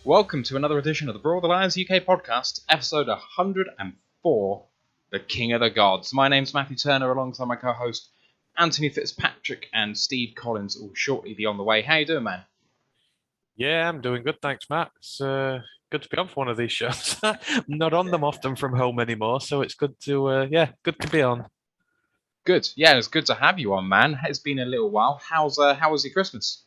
Welcome to another edition of the Broad Alliance UK podcast, episode 104, The King of the Gods. My name's Matthew Turner, alongside my co-host Anthony Fitzpatrick and Steve Collins, all shortly be on the way. How you doing, man? Yeah, I'm doing good, thanks, Matt. It's good to be on for one of these shows. I'm not on them often from home anymore, so it's good to good to be on. Good. Yeah, it's good to have you on, man. It's been a little while. How was your Christmas?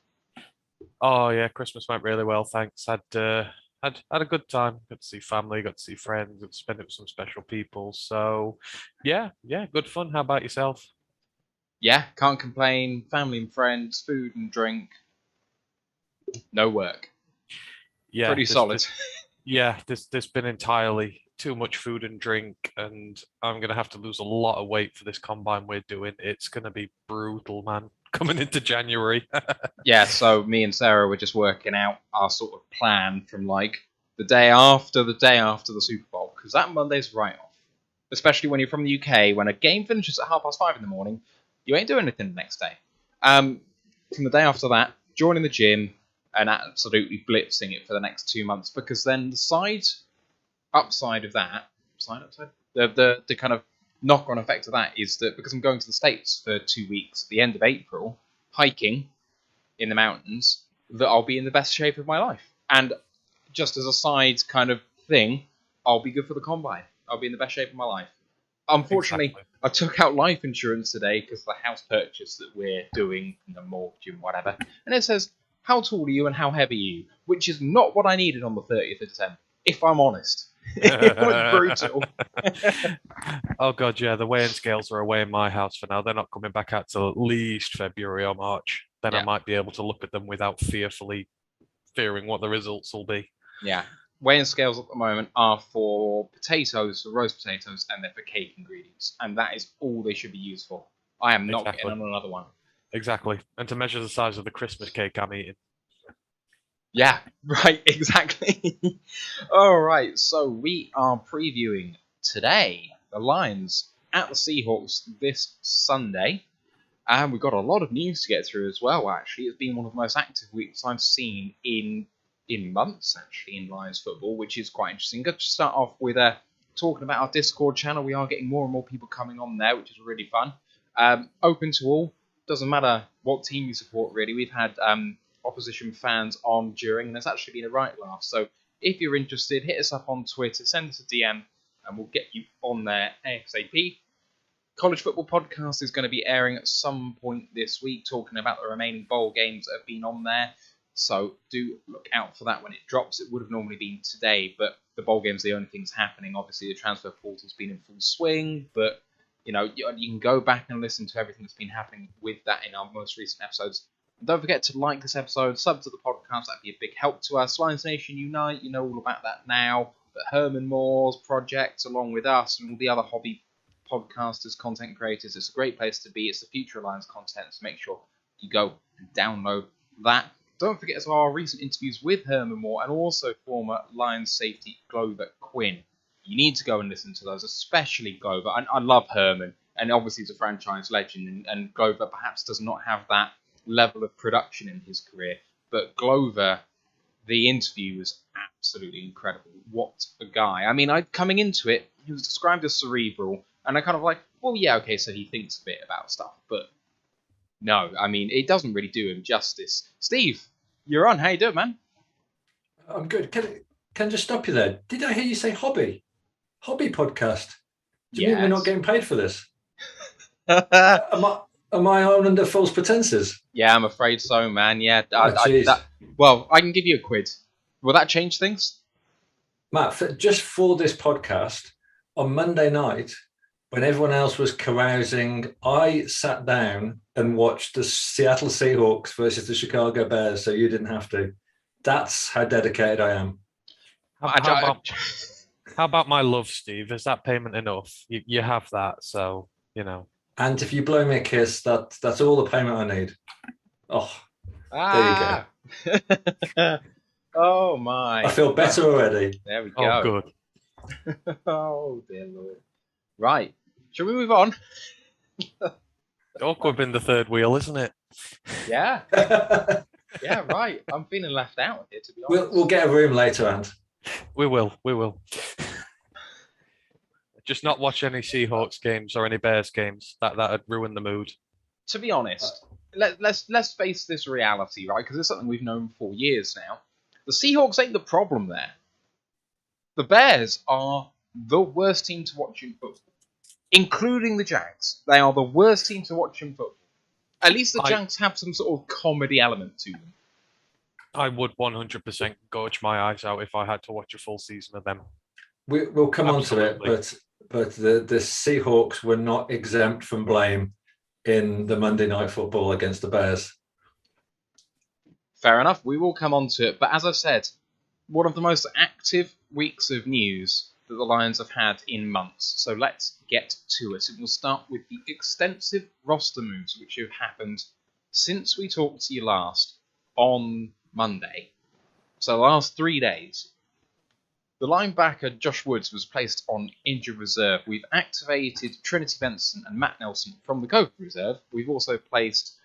Oh yeah, Christmas went really well, thanks. Had a good time. Got to see family, got to see friends, got to spend it with some special people. So yeah, good fun. How about yourself? Yeah, can't complain. Family and friends, food and drink. No work. Yeah, Pretty solid. there's been entirely too much food and drink, and I'm gonna have to lose a lot of weight for this combine we're doing. It's gonna be brutal, man, coming into January. Yeah, so me and Sarah were just working out our sort of plan from like the day after the Super Bowl, because that Monday's right off. Especially when you're from the UK, when a game finishes at 5:30 in the morning, you ain't doing anything the next day. From the day after that, joining the gym and absolutely blitzing it for the next 2 months, because then the upside of that, the kind of knock-on effect of that is that because I'm going to the States for 2 weeks at the end of April, hiking in the mountains, that I'll be in the best shape of my life. And just as a side kind of thing, I'll be good for the combine. I'll be in the best shape of my life. Unfortunately, Exactly. I took out life insurance today because of the house purchase that we're doing, the mortgage and whatever. And it says, how tall are you and how heavy are you? Which is not what I needed on the 30th of December, if I'm honest. It was brutal. Oh god, yeah, the weighing scales are away in my house for now. They're not coming back out till at least February or March. Then I Yeah. might be able to look at them without fearing what the results will be. Yeah. Weighing scales at the moment are for potatoes, for roast potatoes, and they're for cake ingredients. And that is all they should be used for. I am not Exactly. getting on another one. Exactly. And to measure the size of the Christmas cake I'm eating. Yeah, right, exactly. All right, so we are previewing today the Lions at the Seahawks this Sunday. And we've got a lot of news to get through as well, actually. It's been one of the most active weeks I've seen in months, actually, in Lions football, which is quite interesting. Good to start off with talking about our Discord channel. We are getting more and more people coming on there, which is really fun. Open to all. Doesn't matter what team you support, really. We've had opposition fans on during, and it's actually been a right laugh. So if you're interested, hit us up on Twitter, send us a DM, and we'll get you on there ASAP. College Football Podcast is going to be airing at some point this week, talking about the remaining bowl games that have been on there. So do look out for that when it drops. It would have normally been today, but the bowl game's the only things happening. Obviously, the transfer portal's been in full swing, but you can go back and listen to everything that's been happening with that in our most recent episodes. And don't forget to like this episode, sub to the podcast. That'd be a big help to us. Lions Nation Unite, you know all about that now. But Herman Moore's project, along with us and all the other hobby podcasters, content creators, it's a great place to be. It's the future of Lions content, so make sure you go and download that. Don't forget as well our recent interviews with Herman Moore and also former Lions safety Glover Quinn. You need to go and listen to those, especially Glover. I love Herman, and obviously he's a franchise legend, and Glover perhaps does not have that level of production in his career. But Glover, the interview was absolutely incredible. What a guy. I mean, coming into it, he was described as cerebral, and I kind of like, well, yeah, okay, so he thinks a bit about stuff, but no, I mean, it doesn't really do him justice. Steve, you're on. How you doing, man? I'm good. Can I just stop you there? Did I hear you say hobby? Hobby podcast? Do you mean we're not getting paid for this? Am I on under false pretenses? Yeah, I'm afraid so, man. Yeah. Well, I can give you a quid. Will that change things? Matt, just for this podcast, on Monday night, when everyone else was carousing, I sat down and watched the Seattle Seahawks versus the Chicago Bears, so you didn't have to. That's how dedicated I am. How about my love, Steve? Is that payment enough? You have that, so, you know. And if you blow me a kiss, that's all the payment I need. Oh, there you go. Oh, my. I feel better already. There we go. Oh, good. Oh, dear Lord. Right. Shall we move on? Awkward being the third wheel, isn't it? Yeah. Yeah, right. I'm feeling left out here, to be honest. We'll get a room later, and We will. Just not watch any Seahawks games or any Bears games. That'd ruin the mood. To be honest, let's face this reality, right? Because it's something we've known for years now. The Seahawks ain't the problem there. The Bears are the worst team to watch in football, including the Jags. They are the worst team to watch in football. At least the Jags have some sort of comedy element to them. I would 100% gouge my eyes out if I had to watch a full season of them. we'll come on to it, but the Seahawks were not exempt from blame in the Monday Night Football against the Bears. Fair enough, we will come on to it. But as I said, one of the most active weeks of news that the Lions have had in months. So let's get to it. And we'll start with the extensive roster moves which have happened since we talked to you last on Monday. So the last 3 days. The linebacker Josh Woods was placed on injured reserve. We've activated Trinity Benson and Matt Nelson from the COVID reserve. We've also placed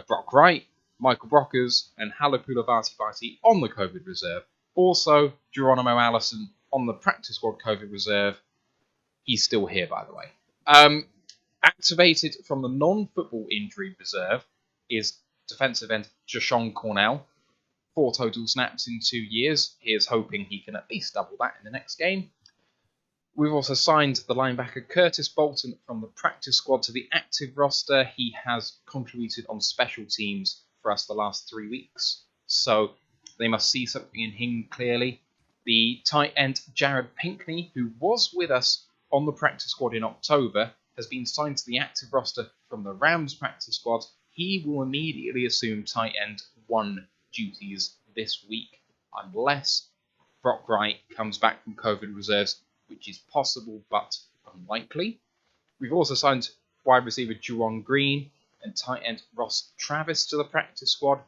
Brock Wright, Michael Brockers, and Halapula Vati on the COVID reserve. Also, Geronimo Allison on the practice squad COVID reserve. He's still here, by the way. Activated from the non-football injury reserve is defensive end Jashon Cornell. 4 total snaps in 2 years. Here's hoping he can at least double that in the next game. We've also signed the linebacker Curtis Bolton from the practice squad to the active roster. He has contributed on special teams for us the last 3 weeks, so they must see something in him clearly. The tight end Jared Pinkney, who was with us on the practice squad in October, has been signed to the active roster from the Rams practice squad. He will immediately assume tight end 1 duties this week, unless Brock Wright comes back from COVID reserves, which is possible but unlikely. We've also signed wide receiver Juwan Green and tight end Ross Travis to the practice squad,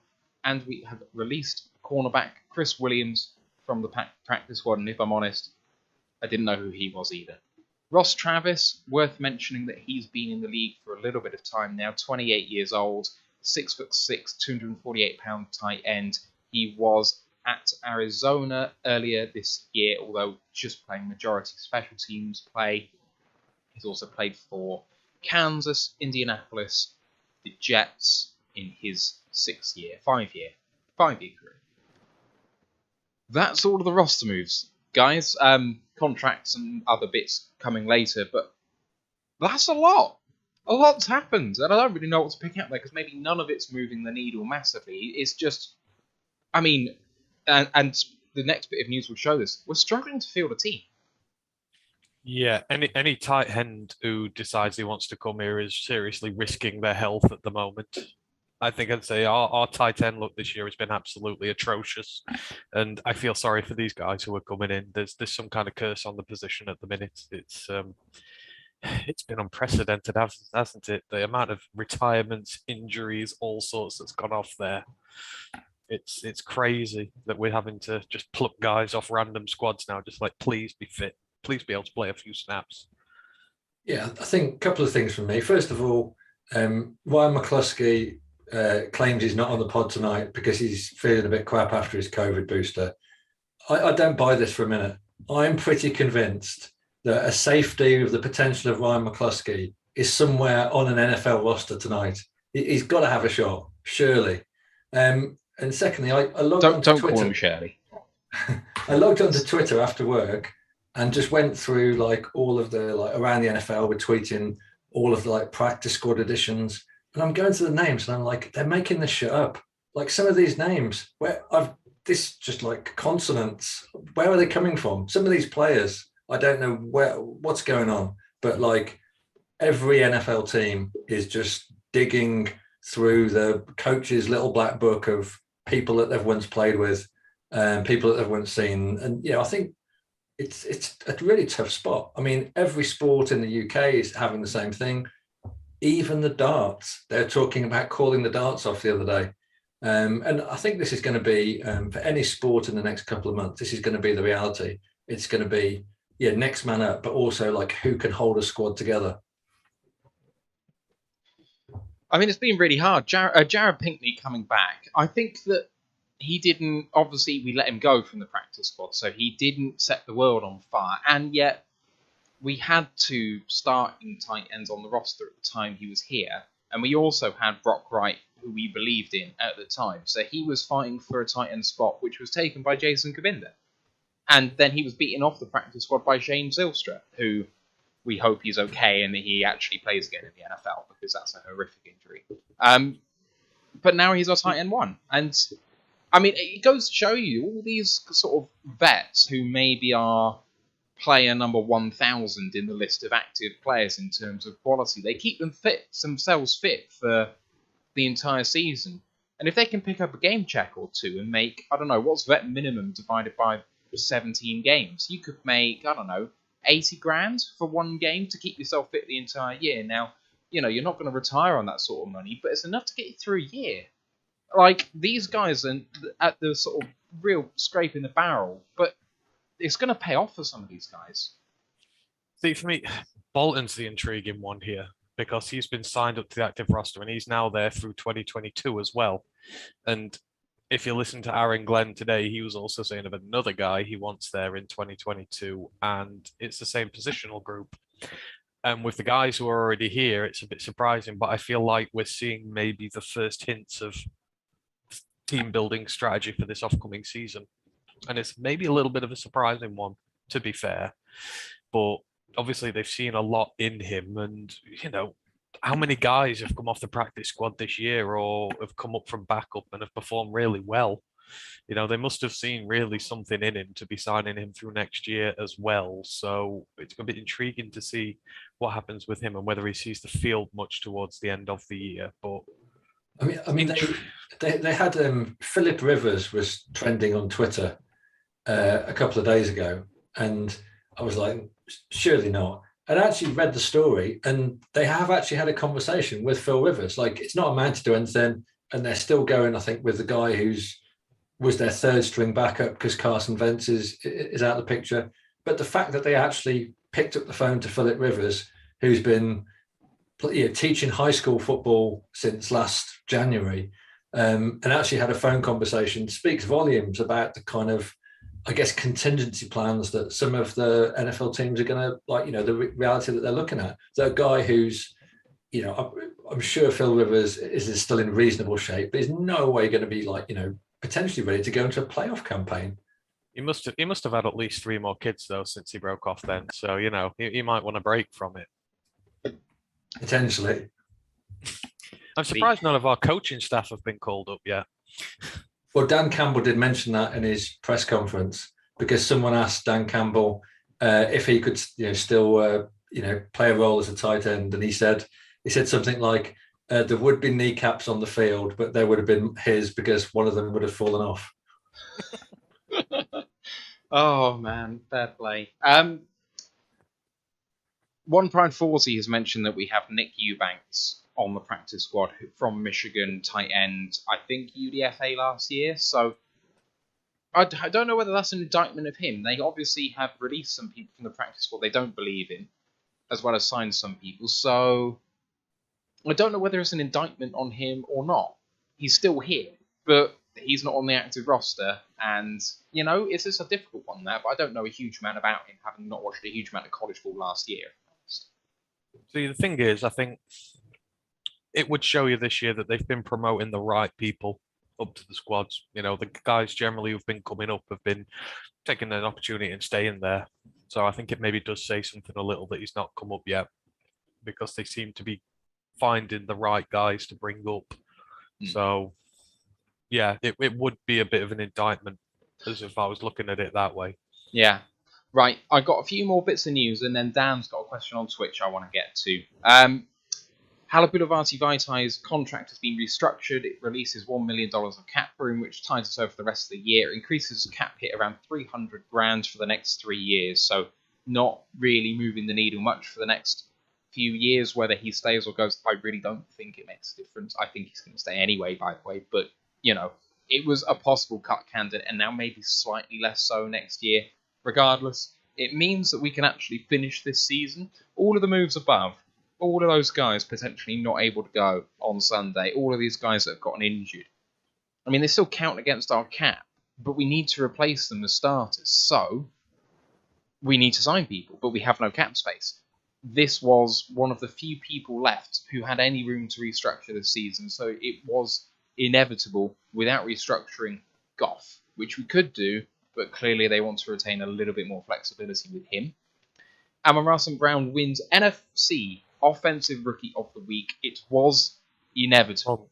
and we have released cornerback Chris Williams from the practice squad, and if I'm honest, I didn't know who he was either. Ross Travis, worth mentioning that he's been in the league for a little bit of time now, 28 years old, 6'6", 248-pound tight end. He was at Arizona earlier this year, although just playing majority special teams play. He's also played for Kansas, Indianapolis, the Jets in his 5-year career. That's all of the roster moves, guys. Contracts and other bits coming later, but that's a lot. A lot's happened, and I don't really know what to pick out there because maybe none of it's moving the needle massively. It's just, and the next bit of news will show this. We're struggling to field a team. Yeah, any tight end who decides he wants to come here is seriously risking their health at the moment. I think I'd say our tight end look this year has been absolutely atrocious, and I feel sorry for these guys who are coming in. There's some kind of curse on the position at the minute. It's been unprecedented, hasn't it? The amount of retirements, injuries, all sorts that's gone off there. It's crazy that we're having to just pluck guys off random squads now. Just like, please be fit, please be able to play a few snaps. Yeah, I think a couple of things from me. First of all, Ryan McCluskey claims he's not on the pod tonight because he's feeling a bit crap after his COVID booster. I don't buy this for a minute. I'm pretty convinced that a safety with the potential of Ryan McCluskey is somewhere on an NFL roster tonight. He's got to have a shot, surely. And secondly, I logged on to Twitter. Don't call him Shirley. I logged onto Twitter after work and just went through all of the around the NFL. We're tweeting all of the practice squad additions, and I'm going to the names and I'm like, they're making this shit up. Some of these names, just consonants. Where are they coming from? Some of these players, I don't know what's going on, but every NFL team is just digging through the coach's little black book of people that they've once played with, people that they've once seen. And I think it's a really tough spot. I mean, every sport in the UK is having the same thing. Even the darts, they're talking about calling the darts off the other day. And I think this is going to be, for any sport in the next couple of months, this is going to be the reality. It's going to be, next man up, but also who can hold a squad together. I mean, it's been really hard. Jared Pinkney coming back. I think that he didn't. Obviously, we let him go from the practice squad, so he didn't set the world on fire. And yet, we had to start in tight ends on the roster at the time he was here, and we also had Brock Wright, who we believed in at the time. So he was fighting for a tight end spot, which was taken by Jason Kabinda. And then he was beaten off the practice squad by James Zylstra, who we hope he's okay and that he actually plays again in the NFL, because that's a horrific injury. But now he's our tight end one. And, I mean, it goes to show you all these sort of vets who maybe are player number 1,000 in the list of active players in terms of quality. They keep themselves fit for the entire season. And if they can pick up a game check or two and make, I don't know, what's vet minimum divided by 17 games? You could make, I don't know, 80 grand for one game to keep yourself fit the entire year. Now, you're not going to retire on that sort of money, but it's enough to get you through a year. Like, these guys are at the sort of real scrape in the barrel, but it's going to pay off for some of these guys. See, for me, Bolton's the intriguing one here, because he's been signed up to the active roster and he's now there through 2022 as well. And if you listen to Aaron Glenn today, he was also saying of another guy he wants there in 2022, and it's the same positional group. And with the guys who are already here, it's a bit surprising, but I feel like we're seeing maybe the first hints of team building strategy for this upcoming season. And it's maybe a little bit of a surprising one, to be fair. But obviously they've seen a lot in him, and, how many guys have come off the practice squad this year or have come up from backup and have performed really well? They must have seen really something in him to be signing him through next year as well. So it's going to be intriguing to see what happens with him and whether he sees the field much towards the end of the year. But I mean, they had Philip Rivers was trending on Twitter a couple of days ago, and I was like, surely not. And I actually read the story, and they have actually had a conversation with Phil Rivers. Like, it's not a man to do anything, and they're still going, I think, with the guy was their third string backup because Carson Wentz is out of the picture. But the fact that they actually picked up the phone to Philip Rivers, who's been teaching high school football since last January, and actually had a phone conversation, speaks volumes about the kind of, I guess, contingency plans that some of the NFL teams are going to, the reality that they're looking at. So a guy who's, I'm sure Phil Rivers is still in reasonable shape, but he's no way going to be potentially ready to go into a playoff campaign. He must have had at least 3 more kids though since he broke off then. So, he might want a break from it. Potentially. I'm surprised none of our coaching staff have been called up yet. Well, Dan Campbell did mention that in his press conference, because someone asked Dan Campbell if he could, still, play a role as a tight end, and he said something like, there would be kneecaps on the field, but there would have been his because one of them would have fallen off. Oh man, fair play. One Prime 40 has mentioned that we have Nick Eubanks on the practice squad from Michigan, tight end, I think UDFA last year. So I don't know whether that's an indictment of him. They obviously have released some people from the practice squad they don't believe in, as well as signed some people. So I don't know whether it's an indictment on him or not. He's still here, but he's not on the active roster. And, it's just a difficult one there, but I don't know a huge amount about him, having not watched a huge amount of college ball last year. See, the thing is, I think it would show you this year that they've been promoting the right people up to the squads. The guys generally who've been coming up have been taking an opportunity and staying there. So I think it maybe does say something a little that he's not come up yet, because they seem to be finding the right guys to bring up. So, yeah, it would be a bit of an indictment, as if I was looking at it that way. Yeah. Right, I got a few more bits of news, and then Dan's got a question on Twitch I want to get to. Halapoulivaati Vaitai's contract has been restructured. It releases $1 million of cap room, which ties us over for the rest of the year. It increases cap hit around 300 grand for the next 3 years, so not really moving the needle much for the next few years. Whether he stays or goes, I really don't think it makes a difference. I think he's going to stay anyway, by the way, but, it was a possible cut candidate, and now maybe slightly less so next year. Regardless, it means that we can actually finish this season. All of the moves above, all of those guys potentially not able to go on Sunday, all of these guys that have gotten injured, I mean, they still count against our cap, but we need to replace them as starters. So we need to sign people, but we have no cap space. This was one of the few people left who had any room to restructure this season, so it was inevitable without restructuring Goff, which we could do, but clearly they want to retain a little bit more flexibility with him. Amon-Ra St. Brown wins NFC Offensive Rookie of the Week. It was inevitable.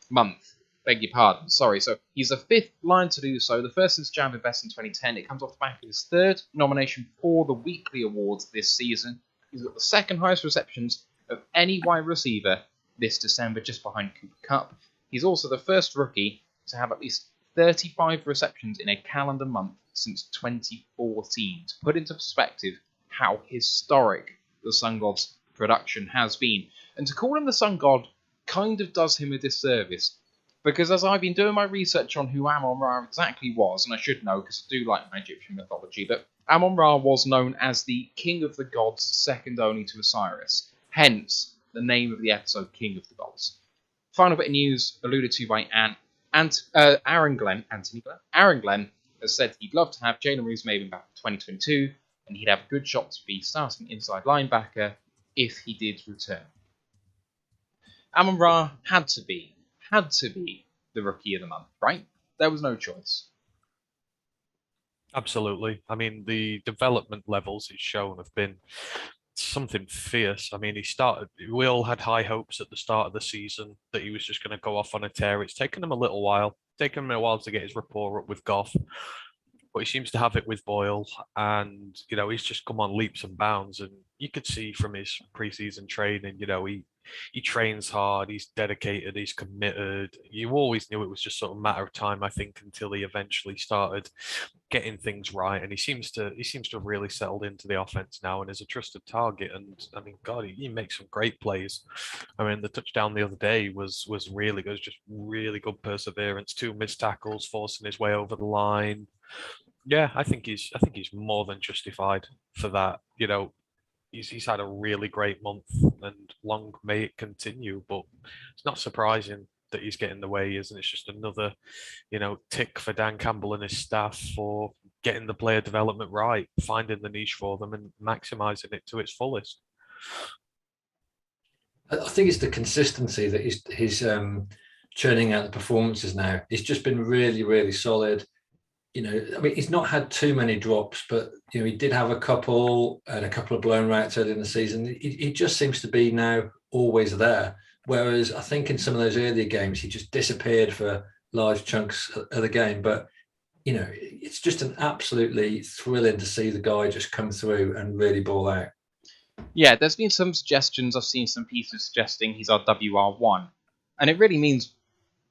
Month. Beg your pardon. Sorry. So he's the 5th Lion to do so. The first since Jamin Best in 2010. It comes off the back of his 3rd nomination for the weekly awards this season. He's got the 2nd highest receptions of any wide receiver this December, just behind Cooper Kupp. He's also the first rookie to have at least 35 receptions in a calendar month since 2014. To put into perspective how historic the Sun God's production has been. And to call him the Sun God kind of does him a disservice, because as I've been doing my research on who Amon-Ra exactly was, and I should know because I do like my Egyptian mythology, but Amon-Ra was known as the King of the Gods, second only to Osiris, hence the name of the episode, King of the Gods. Final bit of news alluded to by Aaron Glenn, Aaron Glenn has said he'd love to have Jalen Reeves-Maybin back in 2022, and he'd have a good shot to be starting inside linebacker if he did return. Amon-Ra had to be the Rookie of the Month, right? There was no choice. Absolutely. I mean, the development levels he's shown have been something fierce. I mean, we all had high hopes at the start of the season that he was just going to go off on a tear. It's taken him a little while. Taken him a while to get his rapport up with Goff, but he seems to have it with Boyle, and he's just come on leaps and bounds. And you could see from his preseason training, he trains hard, he's dedicated, he's committed. You always knew it was just sort of a matter of time, I think, until he eventually started getting things right. And he seems to have really settled into the offense now and is a trusted target. And I mean, God, he makes some great plays. I mean, the touchdown the other day was really good, just really good perseverance, 2 missed tackles, forcing his way over the line. Yeah, I think he's more than justified for that. He's had a really great month, and long may it continue. But it's not surprising that he's getting the way he is, and it's just another, tick for Dan Campbell and his staff for getting the player development right, finding the niche for them, and maximising it to its fullest. I think it's the consistency that he's churning out the performances now. He's just been really, really solid. I mean, he's not had too many drops, but he did have a couple and a couple of blown routes early in the season. He just seems to be now always there. Whereas I think in some of those earlier games, he just disappeared for large chunks of the game. But it's just an absolutely thrilling to see the guy just come through and really ball out. Yeah, there's been some suggestions. I've seen some pieces suggesting he's our WR1, and it really means,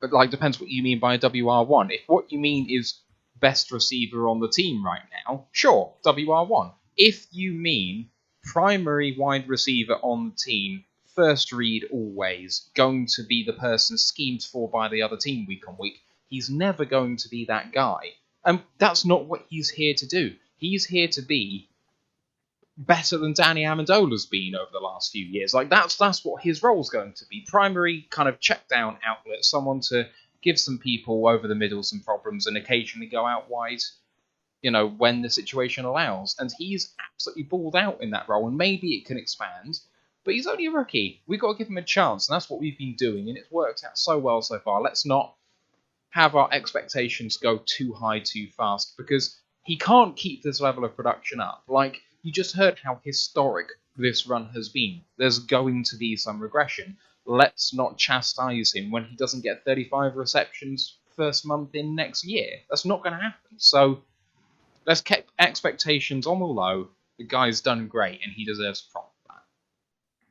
but depends what you mean by a WR1. If what you mean is best receiver on the team right now, sure, WR1. If you mean primary wide receiver on the team, first read always, going to be the person schemed for by the other team week on week, he's never going to be that guy. And that's not what he's here to do. He's here to be better than Danny Amendola's been over the last few years. That's what his role's going to be. Primary kind of check down outlet, someone to give some people over the middle some problems and occasionally go out wide, when the situation allows. And he's absolutely balled out in that role, and maybe it can expand, but he's only a rookie. We've got to give him a chance, and that's what we've been doing, and it's worked out so well so far. Let's not have our expectations go too high too fast, because he can't keep this level of production up. You just heard how historic this run has been. There's going to be some regression. Let's not chastise him when he doesn't get 35 receptions first month in next year. That's not going to happen. So let's keep expectations on the low. The guy's done great, and he deserves props for that.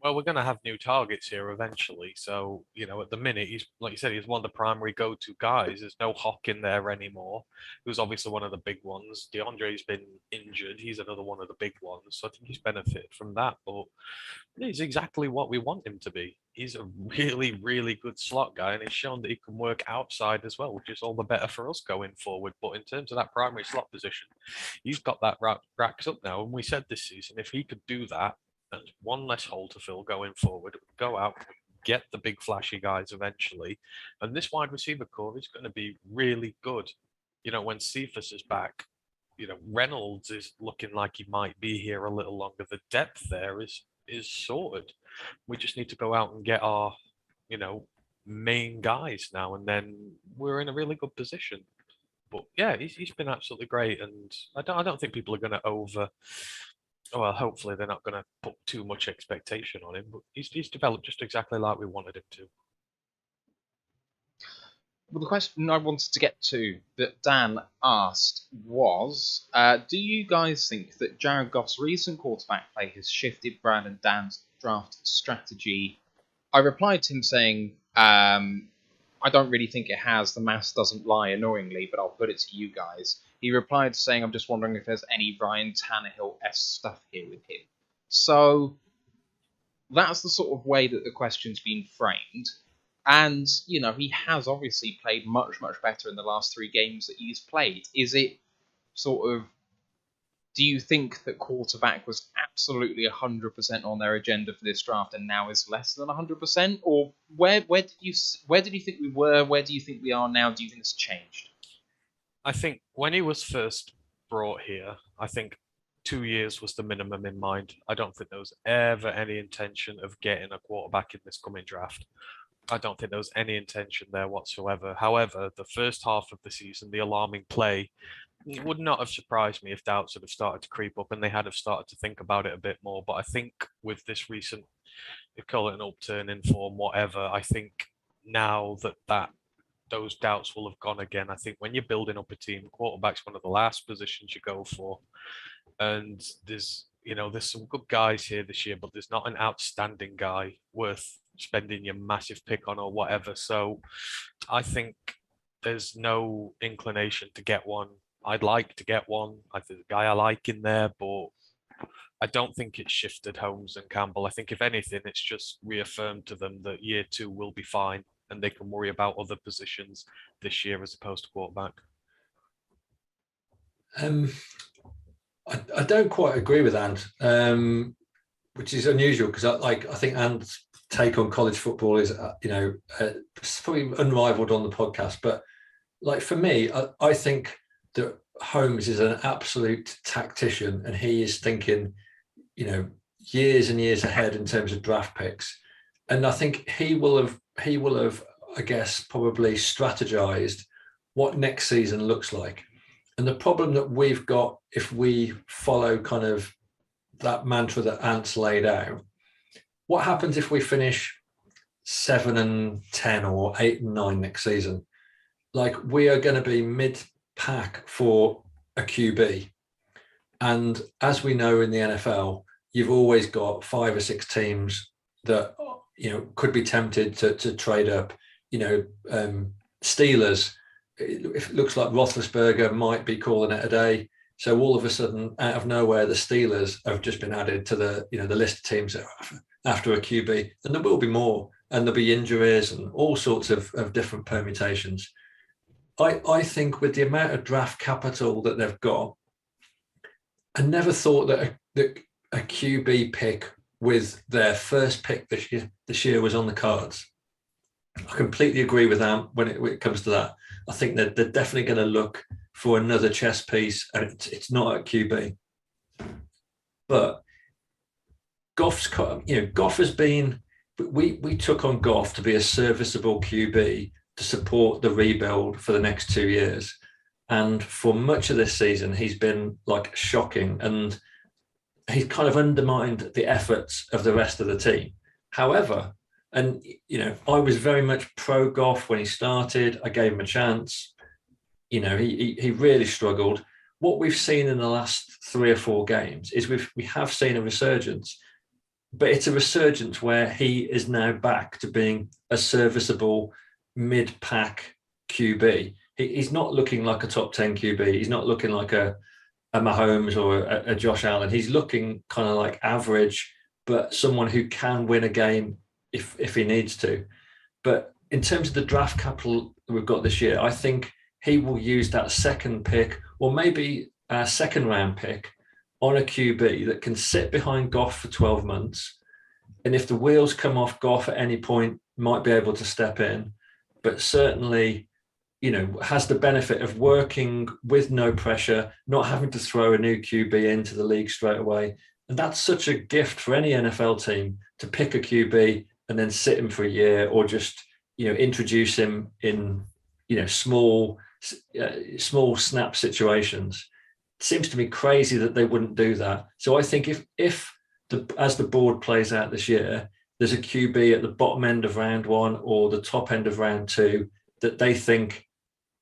Well, we're going to have new targets here eventually. So, at the minute, he's, like you said, he's one of the primary go-to guys. There's no Hawk in there anymore, who's obviously one of the big ones. DeAndre's been injured. He's another one of the big ones. So I think he's benefited from that. But he's exactly what we want him to be. He's a really, really good slot guy, and he's shown that he can work outside as well, which is all the better for us going forward. But in terms of that primary slot position, he's got that racked up now. And we said this season, if he could do that, That's one less hole to fill going forward. Go out, get the big flashy guys eventually, and this wide receiver core is going to be really good. When Cephas is back, Reynolds is looking like he might be here a little longer. The depth there is sorted. We just need to go out and get our, main guys now, and then we're in a really good position. But yeah, he's been absolutely great, and I don't think people are going to well, hopefully they're not going to put too much expectation on him. But he's developed just exactly like we wanted him to. Well, the question I wanted to get to that Dan asked was, do you guys think that Jared Goff's recent quarterback play has shifted Brad and Dan's draft strategy? I replied to him saying, I don't really think it has. The maths doesn't lie, annoyingly, but I'll put it to you guys. He replied saying, I'm just wondering if there's any Ryan Tannehill-esque stuff here with him. So that's the sort of way that the question's been framed. And, he has obviously played much, much better in the last 3 games that he's played. Is it sort of, do you think that quarterback was absolutely 100% on their agenda for this draft and now is less than 100%? Or where did you think we were? Where do you think we are now? Do you think it's changed? I think when he was first brought here, I think 2 years was the minimum in mind. I don't think there was ever any intention of getting a quarterback in this coming draft. I don't think there was any intention there whatsoever. However, the first half of the season, the alarming play, would not have surprised me if doubts had have started to creep up and they had have started to think about it a bit more. But I think with this recent, you call it an upturn in form, whatever, I think now that those doubts will have gone again. I think when you're building up a team, quarterback's one of the last positions you go for. And there's some good guys here this year, but there's not an outstanding guy worth spending your massive pick on or whatever. So I think there's no inclination to get one. I'd like to get one. I think the guy I like in there, but I don't think it's shifted Holmes and Campbell. I think if anything, it's just reaffirmed to them that year 2 will be fine and they can worry about other positions this year as opposed to quarterback. I don't quite agree with Ant, which is unusual because I think Ant's take on college football is it's probably unrivaled on the podcast. But for me, I think that Holmes is an absolute tactician, and he is thinking, years and years ahead in terms of draft picks. And I think he will have, I guess, probably strategized what next season looks like. And the problem that we've got, if we follow kind of that mantra that Ant's laid out, what happens if we finish 7-10 or 8-9 next season? We are going to be mid-pack for a QB. And as we know in the NFL, you've always got 5 or 6 teams that, could be tempted to trade up. Steelers, if it looks like Roethlisberger might be calling it a day. So all of a sudden, out of nowhere, the Steelers have just been added to the list of teams that are after a QB, and there will be more, and there'll be injuries and all sorts of different permutations. I think with the amount of draft capital that they've got, I never thought that a QB pick with their first pick this year was on the cards. I completely agree with Ant when it comes to that. I think that they're definitely going to look for another chess piece, and it's not at QB. But Goff has been. We took on Goff to be a serviceable QB to support the rebuild for the next 2 years, and for much of this season, he's been shocking, and he's kind of undermined the efforts of the rest of the team. However, and I was very much pro Goff when he started. I gave him a chance. He really struggled. What we've seen in the last 3 or 4 games is we have seen a resurgence, but it's a resurgence where he is now back to being a serviceable mid-pack QB. He's not looking like a top 10 QB. He's not looking like a Mahomes or a Josh Allen. He's looking kind of like average, but someone who can win a game if he needs to. But in terms of the draft capital we've got this year, I think he will use that second pick, or maybe a second round pick, on a QB that can sit behind Goff for 12 months. And if the wheels come off Goff at any point, might be able to step in, but certainly, has the benefit of working with no pressure, not having to throw a new QB into the league straight away. And that's such a gift for any NFL team to pick a QB and then sit him for a year, or just, introduce him in, small snap situations. It seems to me crazy that they wouldn't do that. So I think if as the board plays out this year, there's a QB at the bottom end of round 1 or the top end of round 2 that they think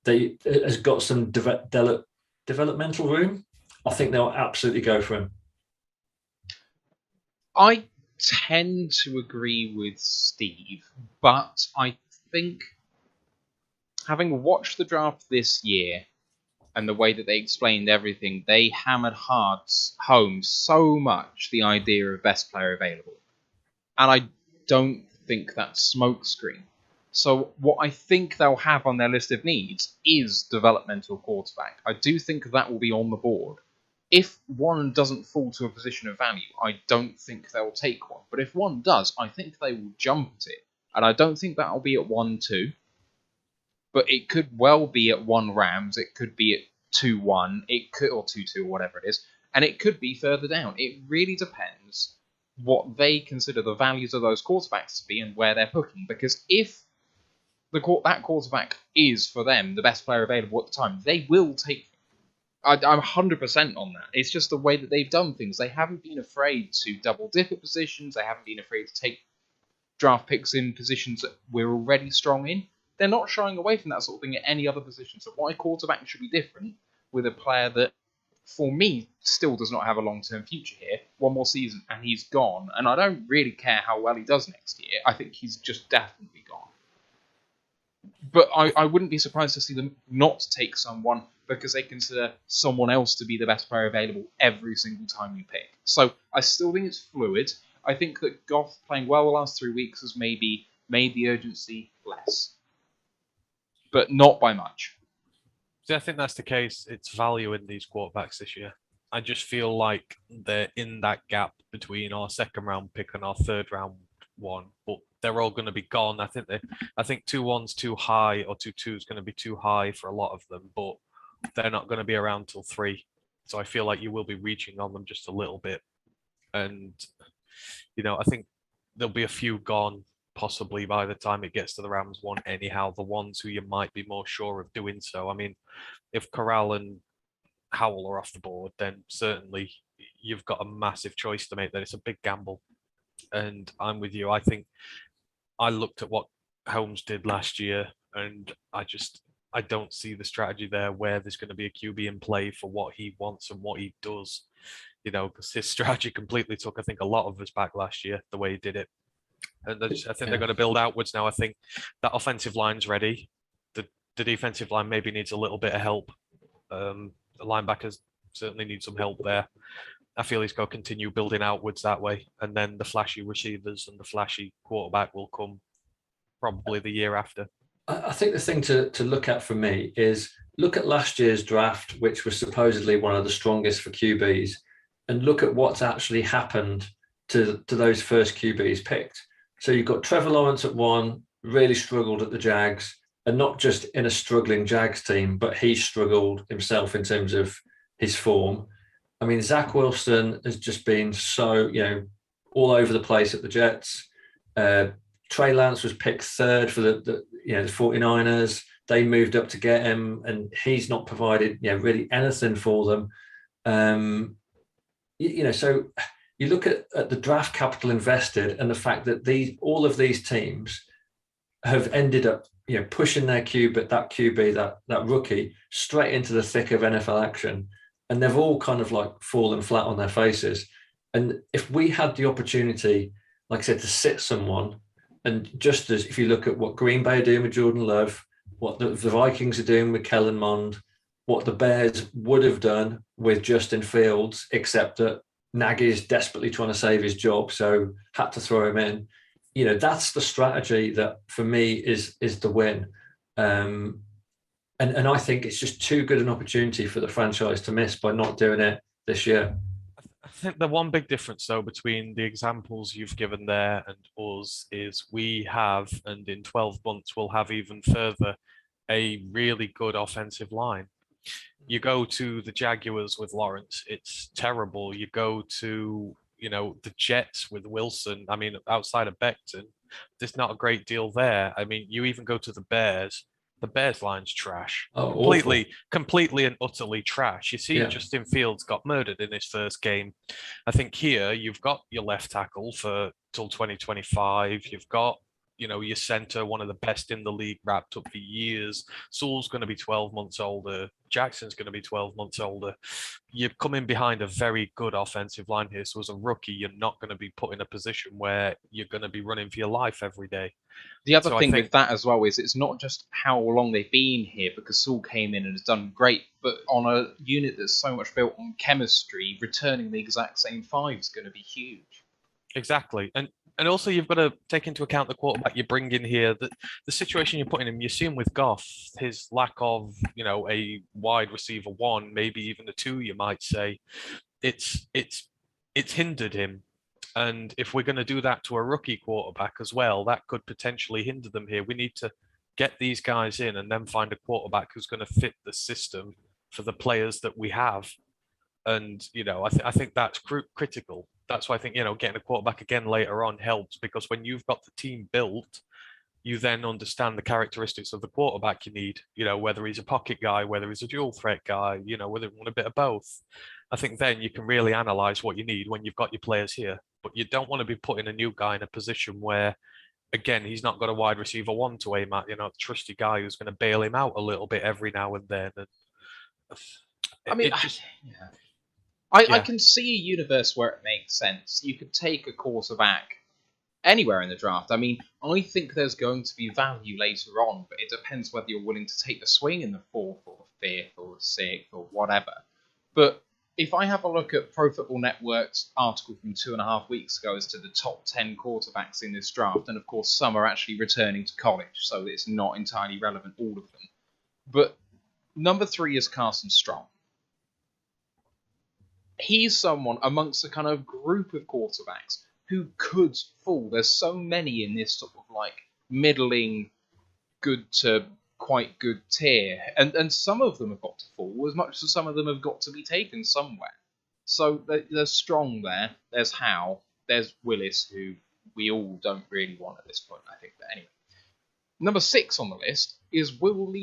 has got some developmental room, I think they'll absolutely go for him. I tend to agree with Steve, but I think, having watched the draft this year and the way that they explained everything, they hammered home so much the idea of best player available. And I don't think that's smokescreen. So what I think they'll have on their list of needs is developmental quarterback. I do think that will be on the board. If one doesn't fall to a position of value, I don't think they'll take one. But if one does, I think they will jump at it. And I don't think that'll be at 1-2. But it could well be at 1 Rams. It could be at 2-1. It could, or 2-2, or whatever it is. And it could be further down. It really depends what they consider the values of those quarterbacks to be and where they're picking. Because if that quarterback is, for them, the best player available at the time, they will take him. I'm 100% on that. It's just the way that they've done things. They haven't been afraid to double dip at positions. They haven't been afraid to take draft picks in positions that we're already strong in. They're not shying away from that sort of thing at any other position. So why quarterback should be different with a player that, for me, still does not have a long-term future here? One more season and he's gone. And I don't really care how well he does next year. I think he's just definitely gone. But I wouldn't be surprised to see them not take someone because they consider someone else to be the best player available every single time you pick. So I still think it's fluid. I think that Goff playing well the last 3 weeks has maybe made the urgency less. But not by much. See, I think that's the case. It's value in these quarterbacks this year. I just feel like they're in that gap between our second round pick and our third round one, but they're all going to be gone. I think 2-1's too high, or 2-2 is going to be too high for a lot of them, but they're not going to be around till 3. So I feel like you will be reaching on them just a little bit. And, I think there'll be a few gone possibly by the time it gets to the Rams one anyhow, the ones who you might be more sure of doing so. I mean, if Carroll and Howell are off the board, then certainly you've got a massive choice to make. Then it's a big gamble. And I'm with you. I think I looked at what Holmes did last year, and I don't see the strategy there where there's going to be a QB in play for what he wants and what he does. Because his strategy completely took, I think, a lot of us back last year, the way he did it. And I think they're going to build outwards now. I think that offensive line's ready. The defensive line maybe needs a little bit of help. The linebackers certainly need some help there. I feel he's got to continue building outwards that way. And then the flashy receivers and the flashy quarterback will come probably the year after. I think the thing to look at for me is look at last year's draft, which was supposedly one of the strongest for QBs, and look at what's actually happened to those first QBs picked. So you've got Trevor Lawrence at 1, really struggled at the Jags, and not just in a struggling Jags team, but he struggled himself in terms of his form. I mean, Zach Wilson has just been so, all over the place at the Jets. Trey Lance was picked 3rd for the 49ers. They moved up to get him, and he's not provided, really anything for them. So you look at the draft capital invested and the fact that all of these teams have ended up, pushing their QB, that rookie, straight into the thick of NFL action. And they've all kind of like fallen flat on their faces. And if we had the opportunity, like I said, to sit someone, and just as if you look at what Green Bay are doing with Jordan Love, what the Vikings are doing with Kellen Mond, what the Bears would have done with Justin Fields, except that Nagy is desperately trying to save his job, so had to throw him in. That's the strategy that for me is the win. And I think it's just too good an opportunity for the franchise to miss by not doing it this year. I think the one big difference, though, between the examples you've given there and us is we have, and in 12 months, we'll have even further, a really good offensive line. You go to the Jaguars with Lawrence, it's terrible. You go to, the Jets with Wilson. I mean, outside of Becton, there's not a great deal there. I mean, you even go to the Bears. The Bears line's trash. Oh, Completely and utterly trash. You see, Yeah. Justin Fields got murdered in his first game. I think here you've got your left tackle for till 2025. You've got, your center, one of the best in the league, wrapped up for years. Sewell's going to be 12 months older. Jackson's going to be 12 months older. You're coming behind a very good offensive line here. So as a rookie, you're not going to be put in a position where you're going to be running for your life every day. The other thing with that as well is it's not just how long they've been here, because Sewell came in and has done great, but on a unit that's so much built on chemistry, returning the exact same five is going to be huge. Exactly. And also you've got to take into account the quarterback you bring in here, the situation you're putting him. You see him with Goff, his lack of, a wide receiver one, maybe even a two, you might say. It's hindered him. And if we're going to do that to a rookie quarterback as well, that could potentially hinder them here. We need to get these guys in and then find a quarterback who's going to fit the system for the players that we have. And, I think that's critical. That's why I think, getting a quarterback again later on helps, because when you've got the team built, you then understand the characteristics of the quarterback you need, whether he's a pocket guy, whether he's a dual threat guy, whether you want a bit of both. I think then you can really analyze what you need when you've got your players here. But you don't want to be putting a new guy in a position where, again, he's not got a wide receiver one to aim at, the trusty guy who's going to bail him out a little bit every now and then. And I can see a universe where it makes sense. You could take a quarterback anywhere in the draft. I mean, I think there's going to be value later on, but it depends whether you're willing to take the swing in the 4th or the 5th or the 6th or whatever. But if I have a look at Pro Football Network's article from 2.5 weeks ago as to the top 10 quarterbacks in this draft, and of course some are actually returning to college, so it's not entirely relevant, all of them. But number 3 is Carson Strong. He's someone amongst a kind of group of quarterbacks who could fall. There's so many in this sort of like middling, good to quite good tier, and some of them have got to fall as much as some of them have got to be taken somewhere. So there's Strong there, there's Howe, there's Willis, who we all don't really want at this point, I think. But anyway, number 6 on the list is Will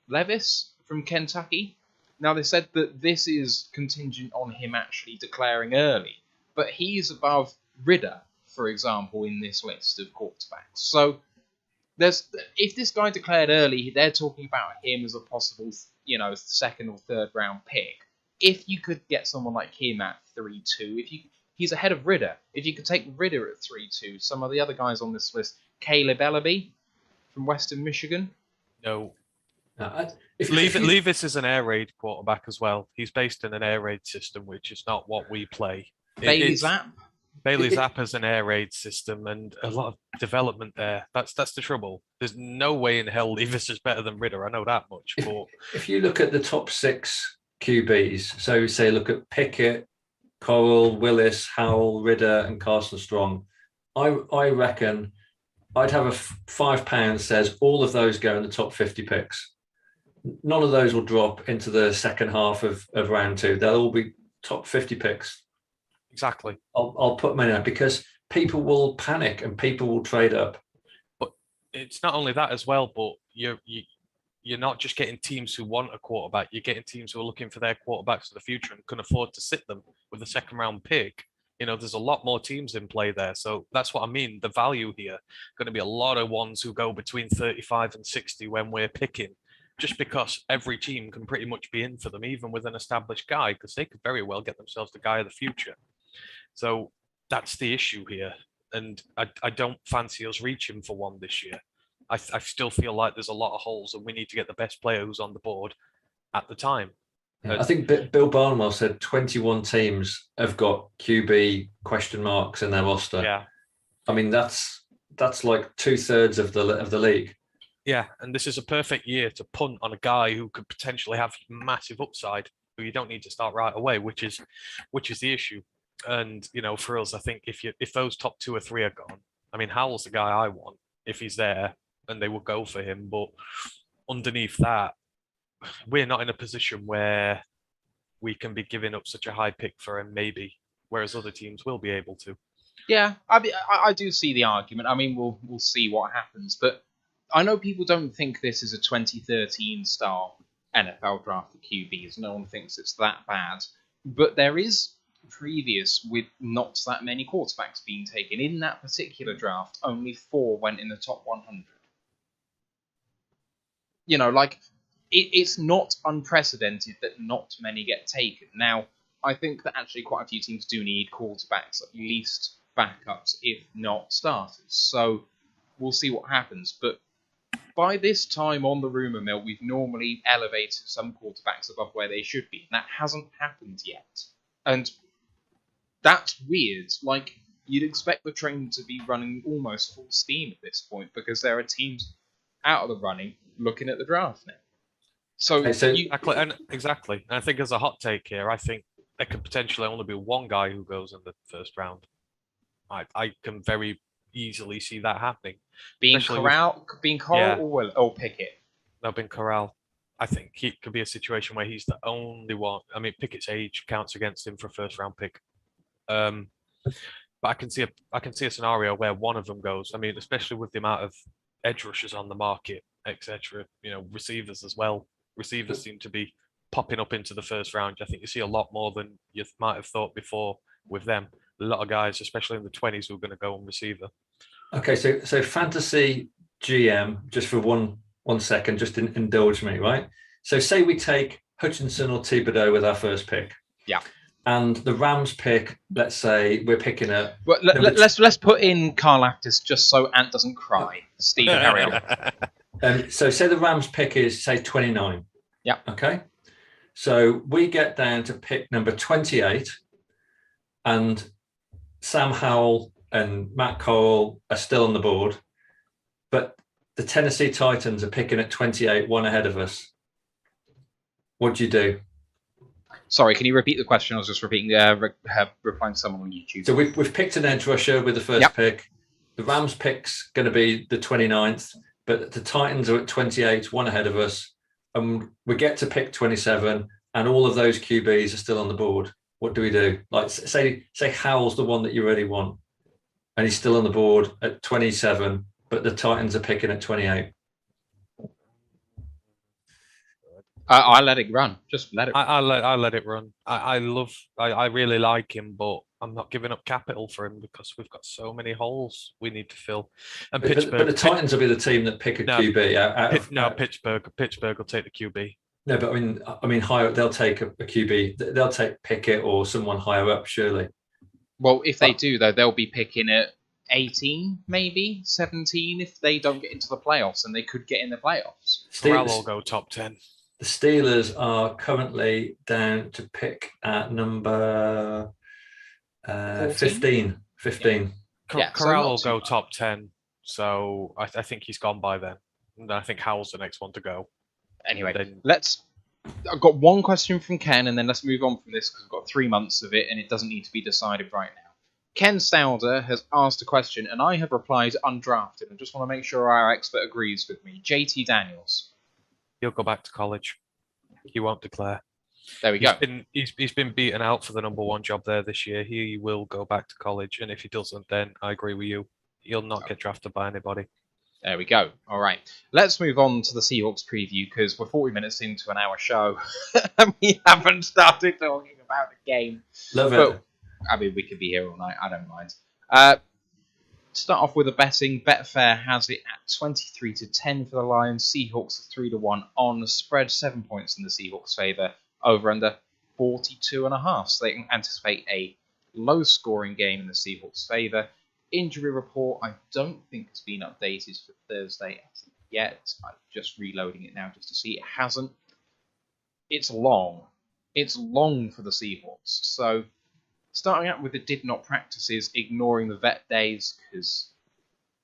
Levis from Kentucky. Now, they said that this is contingent on him actually declaring early, but he's above Ridder, for example, in this list of quarterbacks. So, if this guy declared early, they're talking about him as a possible, 2nd or 3rd round pick. If you could get someone like him at 3-2, he's ahead of Ridder. If you could take Ridder at 3-2, some of the other guys on this list, Caleb Ellaby from Western Michigan. No. Levis is an air raid quarterback as well. He's based in an air raid system, which is not what we play. Bailey Zapp is an air raid system, and a lot of development there. That's the trouble. There's no way in hell Levis is better than Ridder. I know that much. But if you look at the top 6 QBs, so say look at Pickett, Carroll, Willis, Howell, Ridder, and Carson Strong, I reckon I'd have a £5 says all of those go in the top 50 picks. None of those will drop into the second half of round 2. They'll all be top 50 picks. Exactly. I'll put money on it because people will panic and people will trade up. But it's not only that as well, but you're not just getting teams who want a quarterback. You're getting teams who are looking for their quarterbacks for the future and can afford to sit them with a second round pick. There's a lot more teams in play there. So that's what I mean. The value here, going to be a lot of ones who go between 35 and 60 when we're picking, just because every team can pretty much be in for them, even with an established guy, because they could very well get themselves the guy of the future. So that's the issue here. And I don't fancy us reaching for one this year. I still feel like there's a lot of holes and we need to get the best player who's on the board at the time. I think Bill Barnwell said 21 teams have got QB question marks in their roster. Yeah. I mean, that's like 2/3 of the league. Yeah, and this is a perfect year to punt on a guy who could potentially have massive upside. You don't need to start right away, which is the issue. And for us, I think if those top 2 or 3 are gone, I mean, Howell's the guy I want if he's there, and they will go for him. But underneath that, we're not in a position where we can be giving up such a high pick for him, maybe, whereas other teams will be able to. Yeah, I do see the argument. I mean, we'll see what happens, but I know people don't think this is a 2013 style NFL draft for QBs. No one thinks it's that bad, but there is previous with not that many quarterbacks being taken in that particular draft. Only 4 went in the top 100. It's not unprecedented that not many get taken. Now, I think that actually quite a few teams do need quarterbacks, at least backups, if not starters. So we'll see what happens. But by this time on the rumour mill, we've normally elevated some quarterbacks above where they should be. And that hasn't happened yet. And that's weird. You'd expect the train to be running almost full steam at this point, because there are teams out of the running looking at the draft now. Exactly. And I think as a hot take here, I think there could potentially only be one guy who goes in the first round. I can very easily see that happening. Being Carroll or Pickett? No, being Carroll. I think it could be a situation where he's the only one. I mean, Pickett's age counts against him for a first round pick. But I can see a scenario where one of them goes. I mean, especially with the amount of edge rushers on the market, etc. Receivers as well. Receivers seem to be popping up into the first round. I think you see a lot more than you might have thought before with them. A lot of guys, especially in the 20s, who are going to go on receiver. Okay, so fantasy GM, just for one second, just indulge me, right? So say we take Hutchinson or Thibodeau with our first pick. Yeah. And the Rams pick, let's say we're picking a... Well, let's put in Carl Aptis just so Ant doesn't cry. Steve, carry on. So say the Rams pick is, say, 29. Yeah. Okay. So we get down to pick number 28, and Sam Howell and Matt Carroll are still on the board, but the Tennessee Titans are picking at 28, one ahead of us. What do you do? Sorry, can you repeat the question? I was just repeating, replying to someone on YouTube. So we've picked an edge rusher with the first pick. The Rams pick's going to be the 29th, but the Titans are at 28, one ahead of us. And we get to pick 27, and all of those QBs are still on the board. What do we do? Like, say Howell's the one that you really want, and he's still on the board at 27, but the Titans are picking at 28. I let it run. Just let it. I let it run. I really like him, but I'm not giving up capital for him because we've got so many holes we need to fill. And Pittsburgh, but the Titans will be the team that pick a QB. Pittsburgh will take the QB. No, but I mean, higher. They'll take a QB. They'll take Pickett or someone higher up, surely. Well, if they do, though, they'll be picking at 18, maybe 17 if they don't get into the playoffs, and they could get in the playoffs. Carroll will go top 10. The Steelers are currently down to pick at number 15. 15. Yeah, Carroll will go top 10, so I think he's gone by then. And I think Howell's the next one to go. Anyway, I've got one question from Ken, and then let's move on from this because we've got 3 months of it, and it doesn't need to be decided right now. Ken Stauder has asked a question, and I have replied undrafted. I just want to make sure our expert agrees with me. JT Daniels. He'll go back to college. He won't declare. There we go. He's been beaten out for the number 1 job there this year. He will go back to college, and if he doesn't, then I agree with you. He'll not get drafted by anybody. There we go. All right. Let's move on to the Seahawks preview because we're 40 minutes into an hour show and we haven't started talking about the game. Love it. I mean, we could be here all night. I don't mind. Start off with the betting. Betfair has it at 23-10 for the Lions. Seahawks are 3-1 on. Spread 7 points in the Seahawks' favour. Over under 42.5. So they can anticipate a low-scoring game in the Seahawks' favour. Injury report, I don't think has been updated for Thursday yet. I'm just reloading it now just to see. It hasn't. It's long. It's long for the Seahawks. So, starting out with the did not practices, ignoring the vet days because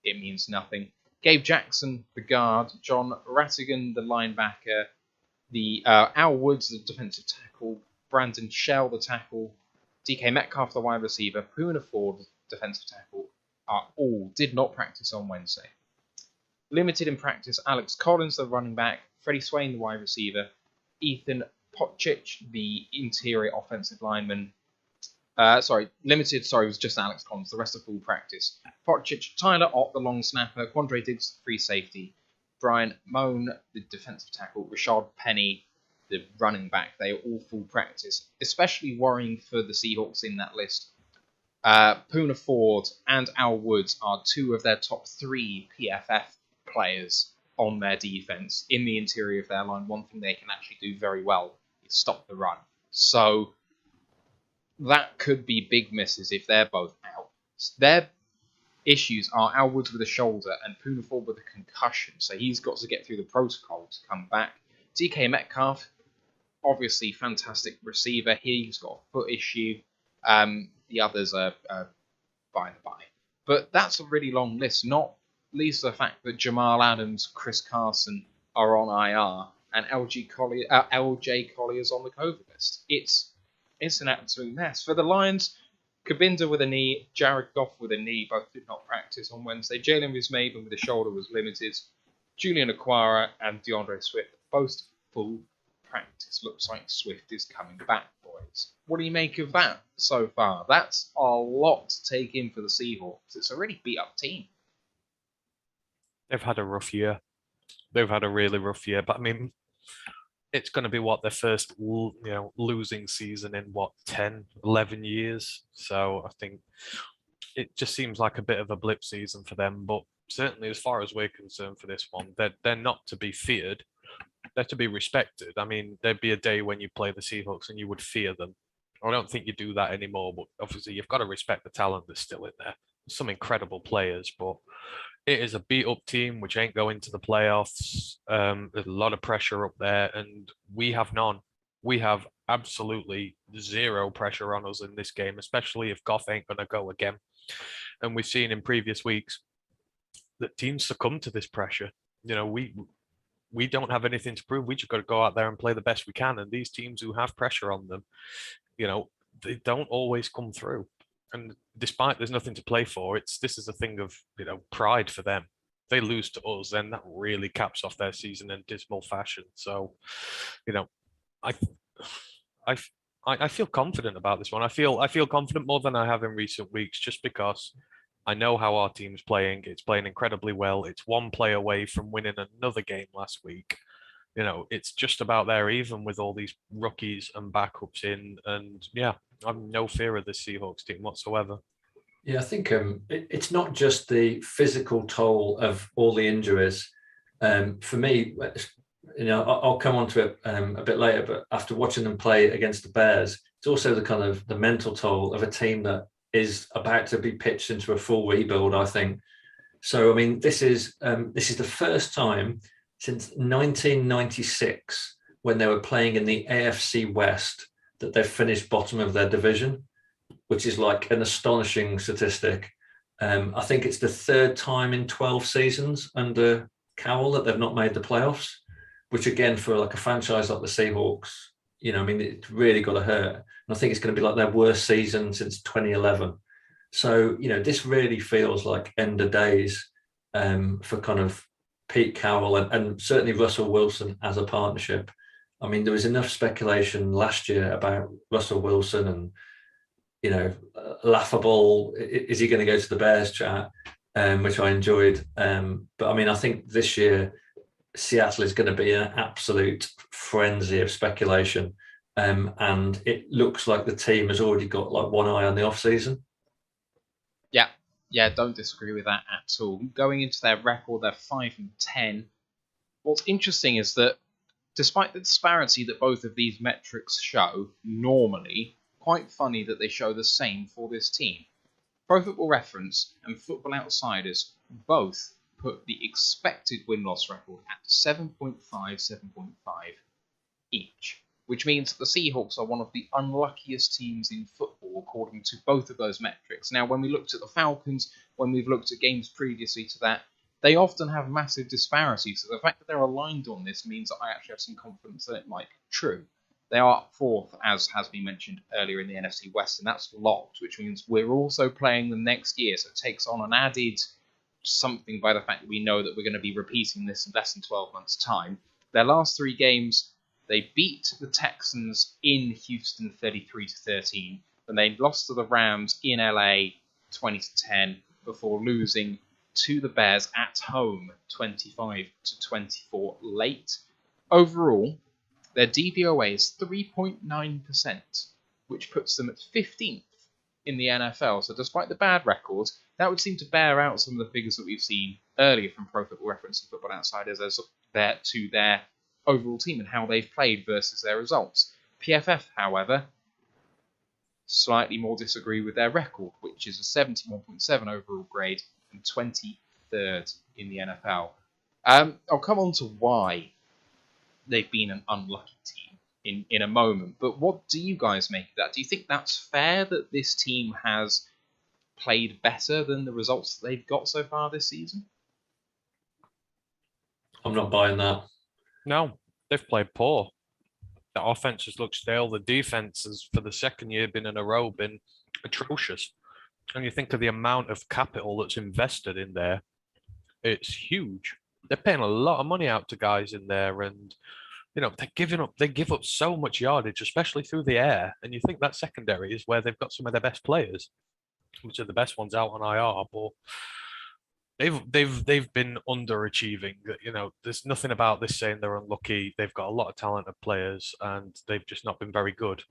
it means nothing. Gabe Jackson, the guard. John Rattigan, the linebacker. Al Woods, the defensive tackle, Brandon Shell, the tackle, DK Metcalf, the wide receiver, Poona Ford, the defensive tackle, did not practice on Wednesday. Limited in practice, Alex Collins, the running back, Freddie Swain, the wide receiver, Ethan Potchich, the interior offensive lineman. Limited, was just Alex Collins. The rest of full practice. Potchich, Tyler Ott, the long snapper, Quandre Diggs, the free safety, Brian Moan, the defensive tackle, Rashad Penny, the running back. They are all full practice. Especially worrying for the Seahawks in that list. Poona Ford and Al Woods are two of their top 3 PFF players on their defense in the interior of their line. One thing they can actually do very well is stop the run. So that could be big misses if they're both out. Their issues are Al Woods with a shoulder and Poona Ford with a concussion, so he's got to get through the protocol to come back. DK Metcalf, obviously fantastic receiver. He's got a foot issue. The others are by the by. But that's a really long list, not least the fact that Jamal Adams, Chris Carson are on IR, and LJ Collier's on the COVID list. It's an absolute mess. For the Lions, Kabinda with a knee, Jared Goff with a knee, both did not practice on Wednesday. Jalen Rizmaven with a shoulder was limited. Julian Aquara and DeAndre Swift both full practice. Looks like Swift is coming back, boys. What do you make of that so far? That's a lot to take in for the Seahawks. It's a really beat-up team. They've had a rough year. They've had a really rough year. But, I mean, it's going to be, their first losing season in, 10, 11 years. So I think it just seems like a bit of a blip season for them. But certainly as far as we're concerned for this one, they're not to be feared. They're to be respected. I mean, there'd be a day when you play the Seahawks and you would fear them. I don't think you do that anymore, but obviously you've got to respect the talent that's still in there. There's some incredible players, but it is a beat-up team which ain't going to the playoffs. There's a lot of pressure up there, and we have none. We have absolutely zero pressure on us in this game, especially if Goff ain't going to go again. And we've seen in previous weeks that teams succumb to this pressure. We don't have anything to prove. We just got to go out there and play the best we can. And these teams who have pressure on them, they don't always come through. And despite there's nothing to play for, this is a thing of pride for them. If they lose to us, then that really caps off their season in dismal fashion. So, I feel confident about this one. I feel confident more than I have in recent weeks, just because I know how our team's playing. It's playing incredibly well. It's one play away from winning another game last week. It's just about there, even with all these rookies and backups in. And yeah, I'm no fear of the Seahawks team whatsoever. Yeah, I think it's not just the physical toll of all the injuries. For me, I'll come on to it a bit later, but after watching them play against the Bears, it's also the kind of the mental toll of a team that is about to be pitched into a full rebuild, I think. So, I mean, this is the first time since 1996, when they were playing in the AFC West, that they've finished bottom of their division, which is like an astonishing statistic. I think it's the third time in 12 seasons under Carroll that they've not made the playoffs, which again, for like a franchise like the Seahawks, it's really got to hurt. And I think it's going to be like their worst season since 2011. So, this really feels like end of days for kind of Pete Carroll and certainly Russell Wilson as a partnership. I mean, there was enough speculation last year about Russell Wilson and, laughable, is he going to go to the Bears chat, which I enjoyed. But I mean, I think this year, Seattle is going to be an absolute frenzy of speculation. And it looks like the team has already got like one eye on the off season. Yeah, don't disagree with that at all. Going into their record, they're 5-10. What's interesting is that despite the disparity that both of these metrics show, normally, quite funny that they show the same for this team. Pro Football Reference and Football Outsiders both put the expected win-loss record at 7.5, 7.5 each, which means that the Seahawks are one of the unluckiest teams in football according to both of those metrics. Now, when we looked at the Falcons, when we've looked at games previously to that, they often have massive disparities. So the fact that they're aligned on this means that I actually have some confidence that it might be true. They are fourth, as has been mentioned earlier, in the NFC West, and that's locked, which means we're also playing them next year. So it takes on an added something by the fact that we know that we're going to be repeating this in less than 12 months' time. Their last 3 games, they beat the Texans in Houston 33-13, and they lost to the Rams in LA 20-10 before losing to the Bears at home 25-24 late. Overall, their DVOA is 3.9%, which puts them at 15th in the NFL. So despite the bad records, that would seem to bear out some of the figures that we've seen earlier from Pro Football Reference and Football Outsiders as to their overall team and how they've played versus their results. PFF, however, slightly more disagree with their record, which is a 71.7 overall grade and 23rd in the NFL. I'll come on to why they've been an unlucky team in a moment, but what do you guys make of that? Do you think that's fair that this team has played better than the results that they've got so far this season? I'm not buying that. No, they've played poor. The offense has looked stale. The defense has, for the second year been in a row, been atrocious. And you think of the amount of capital that's invested in there, it's huge. They're paying a lot of money out to guys in there, and they give up so much yardage, especially through the air. And you think that secondary is where they've got some of their best players, which are the best ones out on IR, but they've been underachieving. There's nothing about this saying they're unlucky. They've got a lot of talented players, and they've just not been very good.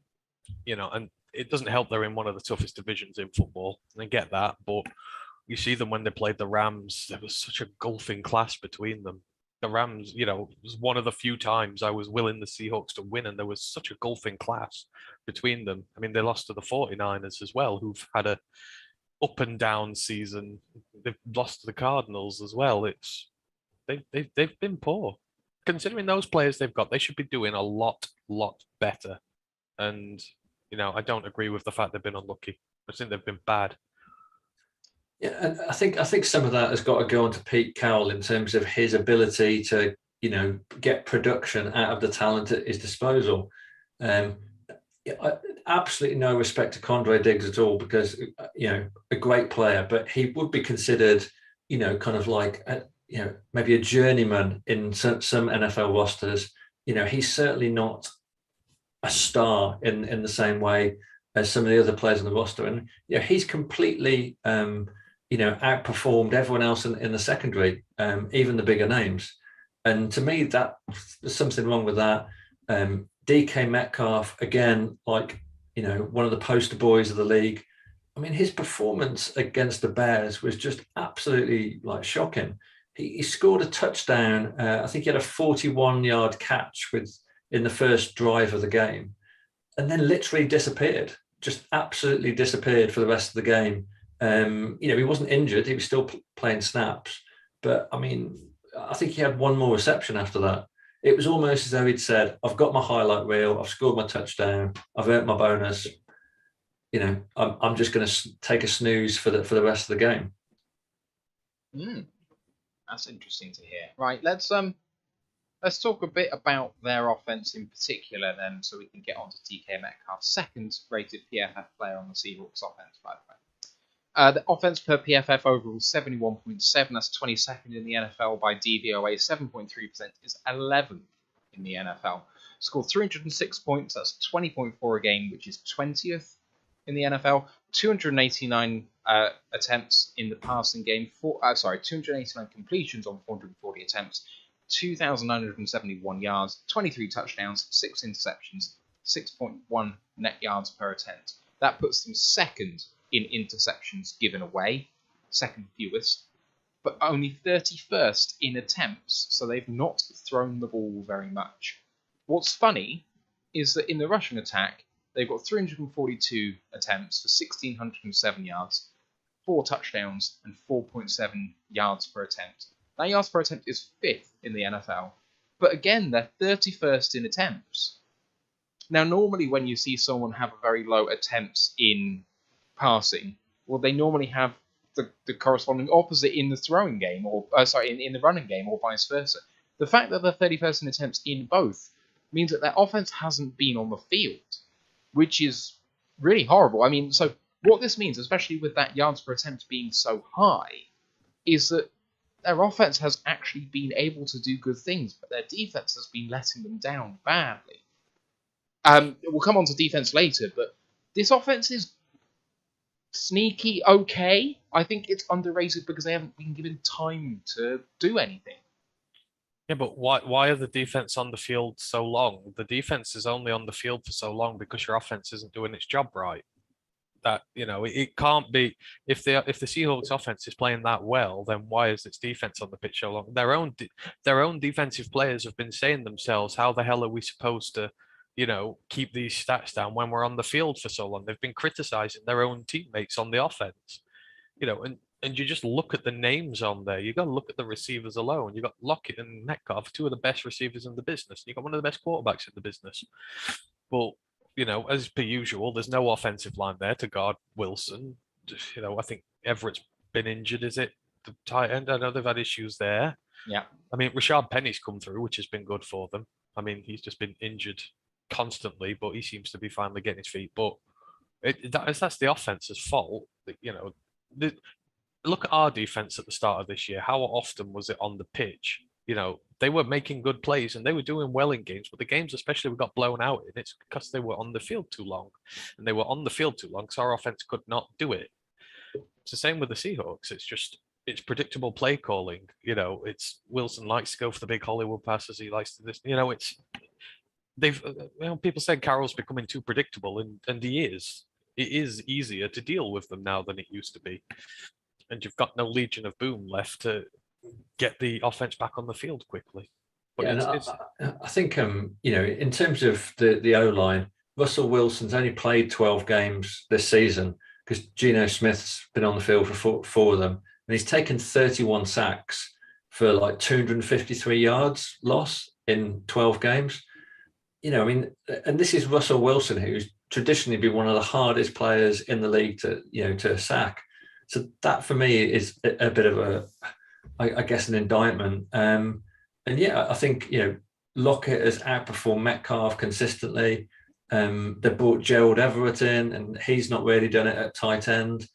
And it doesn't help they're in one of the toughest divisions in football. I get that, but you see them when they played the Rams. There was such a gulfing class between them. The Rams, it was one of the few times I was willing the Seahawks to win, and there was such a gulfing class between them. I mean, they lost to the 49ers as well, who've had a up and down season. They've lost to the Cardinals as well. They've been poor. Considering those players they've got, they should be doing a lot better. And I don't agree with the fact they've been unlucky. I think they've been bad. Yeah, and I think some of that has got to go on to Pete Carroll in terms of his ability to get production out of the talent at his disposal. Absolutely no respect to Condre Diggs at all, because a great player, but he would be considered kind of like maybe a journeyman in some NFL rosters. He's certainly not a star in the same way as some of the other players on the roster, and he's completely outperformed everyone else in the secondary, even the bigger names. And to me, that there's something wrong with that. DK Metcalf, again, like one of the poster boys of the league. I mean, his performance against the Bears was just absolutely shocking. He scored a touchdown. I think he had a 41-yard catch in the first drive of the game, and then literally disappeared. Just absolutely disappeared for the rest of the game. He wasn't injured. He was still playing snaps. But, I mean, I think he had one more reception after that. It was almost as though he'd said, I've got my highlight reel. I've scored my touchdown. I've earned my bonus. I'm just going to take a snooze for the rest of the game. That's interesting to hear. Right, let's talk a bit about their offense in particular then, so we can get on to DK Metcalf, second rated PFF player on the Seahawks offense, by the way. The offense per PFF overall 71.7, that's 22nd in the NFL by DVOA, 7.3% is 11th in the NFL. Scored 306 points, that's 20.4 a game, which is 20th in the NFL. 289 attempts in the passing game, 289 completions on 440 attempts, 2,971 yards, 23 touchdowns, 6 interceptions, 6.1 net yards per attempt. That puts them second in interceptions given away, second fewest, but only 31st in attempts, so they've not thrown the ball very much. What's funny is that in the rushing attack, they've got 342 attempts for 1,607 yards, 4 touchdowns, and 4.7 yards per attempt. That yards per attempt is 5th in the NFL, but again, they're 31st in attempts. Now, normally when you see someone have a very low attempts in passing, well, they normally have the corresponding opposite in the throwing game, or in the running game, or vice versa. The fact that they're 31st in attempts in both means that their offense hasn't been on the field, which is really horrible. I mean, so what this means, especially with that yards per attempt being so high, is that their offense has actually been able to do good things, but their defense has been letting them down badly. We'll come on to defense later, but this offense is sneaky okay. I think it's underrated because they haven't been given time to do anything. Yeah, but why are the defense on the field so long? The defense is only on the field for so long because your offense isn't doing its job right. That, you know, it can't be, if the Seahawks offense is playing that well, then why is its defense on the pitch so long? Their own defensive players have been saying themselves, how the hell are we supposed to, you know, keep these stats down when we're on the field for so long? They've been criticizing their own teammates on the offense, you know, and you just look at the names on there. You got to look at the receivers alone. You got Lockett and Metcalf, two of the best receivers in the business. You got one of the best quarterbacks in the business. Well, you know, as per usual, there's no offensive line there to guard Wilson. You know, I think Everett's been injured. Is it the tight end? I know they've had issues there. Yeah. I mean, Rashard Penny's come through, which has been good for them. I mean, he's just been injured constantly, but he seems to be finally getting his feet. But that's the offense's fault. You know, look at our defense at the start of this year. How often was it on the pitch? You know, they were making good plays and they were doing well in games, but the games especially we got blown out in, it's because they were on the field too long. And they were on the field too long, so our offense could not do it. It's the same with the Seahawks. It's predictable play calling. You know, it's Wilson likes to go for the big Hollywood passes. He likes to this. You know, people said Carroll's becoming too predictable, and he is. It is easier to deal with them now than it used to be. And you've got no Legion of Boom left to get the offense back on the field quickly. But I think, you know, in terms of the O-line, Russell Wilson's only played 12 games this season because Geno Smith's been on the field for four of them. And he's taken 31 sacks for like 253 yards loss in 12 games. You know, I mean, and this is Russell Wilson, who's traditionally been one of the hardest players in the league to sack. So that for me is a bit of I guess, an indictment. And yeah, I think, you know, Lockett has outperformed Metcalf consistently. They brought Gerald Everett in, and he's not really done it at tight end.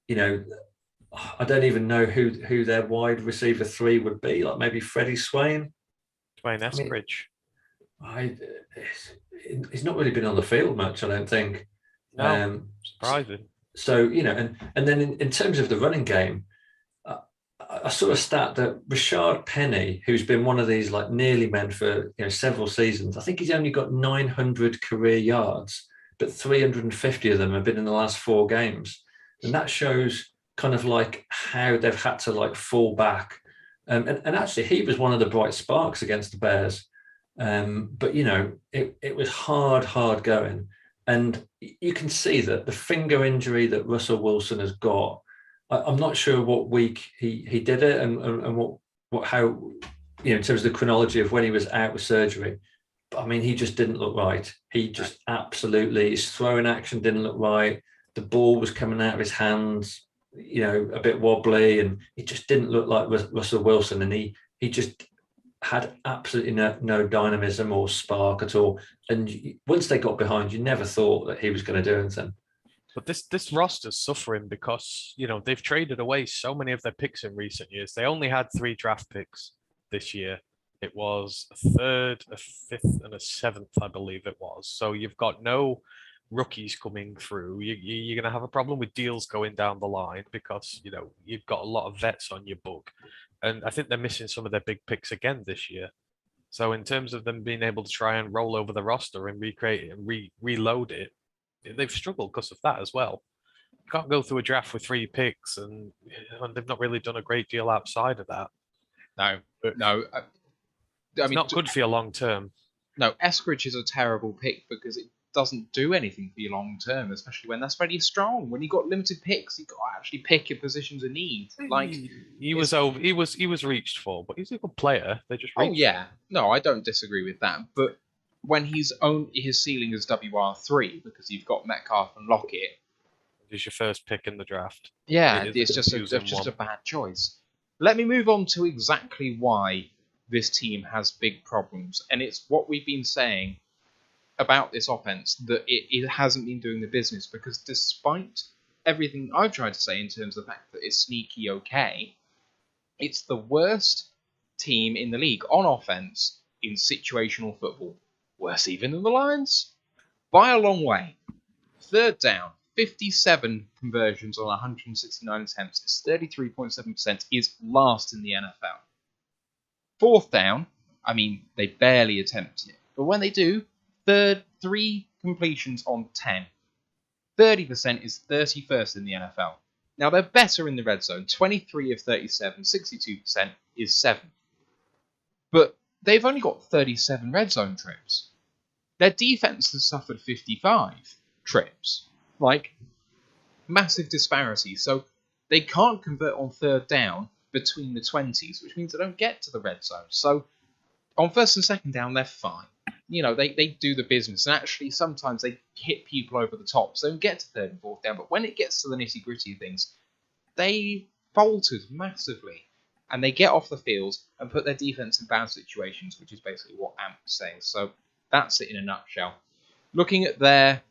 You know, I don't even know who their wide receiver 3 would be. Like maybe Freddie Swain. Dwayne Eskridge. He's not really been on the field much, I don't think. No, surprising. So, you know, and then in terms of the running game, I saw a stat that Rashard Penny, who's been one of these like nearly men for, you know, several seasons, I think he's only got 900 career yards, but 350 of them have been in the last 4 games. And that shows kind of like how they've had to like fall back. And actually, he was one of the bright sparks against the Bears. But, you know, it was hard going. And you can see that the finger injury that Russell Wilson has got, I'm not sure what week he did it and how, you know, in terms of the chronology of when he was out with surgery. But I mean, he just didn't look right. He just absolutely, his throwing action didn't look right. The ball was coming out of his hands, you know, a bit wobbly, and it just didn't look like Russell Wilson. And he just had absolutely no dynamism or spark at all. And once they got behind, you never thought that he was going to do anything. But this roster's suffering because, you know, they've traded away so many of their picks in recent years. They only had 3 draft picks this year. It was a 3rd, a 5th, and a 7th, I believe it was. So you've got no rookies coming through. You're going to have a problem with deals going down the line because, you know, you've got a lot of vets on your book. And I think they're missing some of their big picks again this year. So in terms of them being able to try and roll over the roster and recreate it and reload it, they've struggled because of that as well. You can't go through a draft with 3 picks, and they've not really done a great deal outside of that. No. I mean, not good for your long term. No, Eskridge is a terrible pick because it doesn't do anything for you long term, especially when that's pretty strong. When you got limited picks, you got to actually pick your positions of need. Like he was reached for, but he's a good player. They just no, I don't disagree with that. But when his ceiling is WR3 because you've got Metcalf and Lockett, Is your first pick in the draft. Yeah, It it's is just confusing a one. bad choice. Let me move on to exactly why this team has big problems, and it's what we've been saying about this offense, that it hasn't been doing the business, because despite everything I've tried to say in terms of the fact that it's sneaky okay, it's the worst team in the league on offense in situational football. Worse even than the Lions? By a long way. Third down, 57 conversions on 169 attempts, it's 33.7%, is last in the NFL. Fourth down, I mean, they barely attempt it, but when they do, three completions on 10. 30% is 31st in the NFL. Now, they're better in the red zone, 23 of 37, 62% is 7th. But they've only got 37 red zone trips. Their defense has suffered 55 trips. Like, massive disparity. So they can't convert on third down between the 20s, which means they don't get to the red zone. So on first and second down, they're fine. You know, they do the business. And actually, sometimes they hit people over the top, so they don't get to third and fourth down. But when it gets to the nitty-gritty of things, they faltered massively. And they get off the field and put their defense in bad situations, which is basically what Amp was saying. So that's it in a nutshell. Looking at their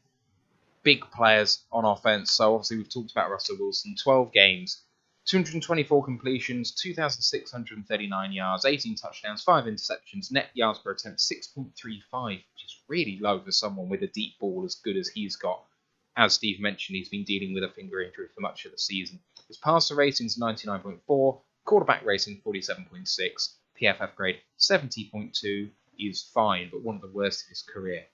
big players on offense, so obviously we've talked about Russell Wilson, 12 games, 224 completions, 2,639 yards, 18 touchdowns, 5 interceptions, net yards per attempt 6.35, which is really low for someone with a deep ball as good as he's got. As Steve mentioned, he's been dealing with a finger injury for much of the season. His passer rating is 99.4, quarterback rating 47.6, PFF grade 70.2 is fine, but one of the worst of his career.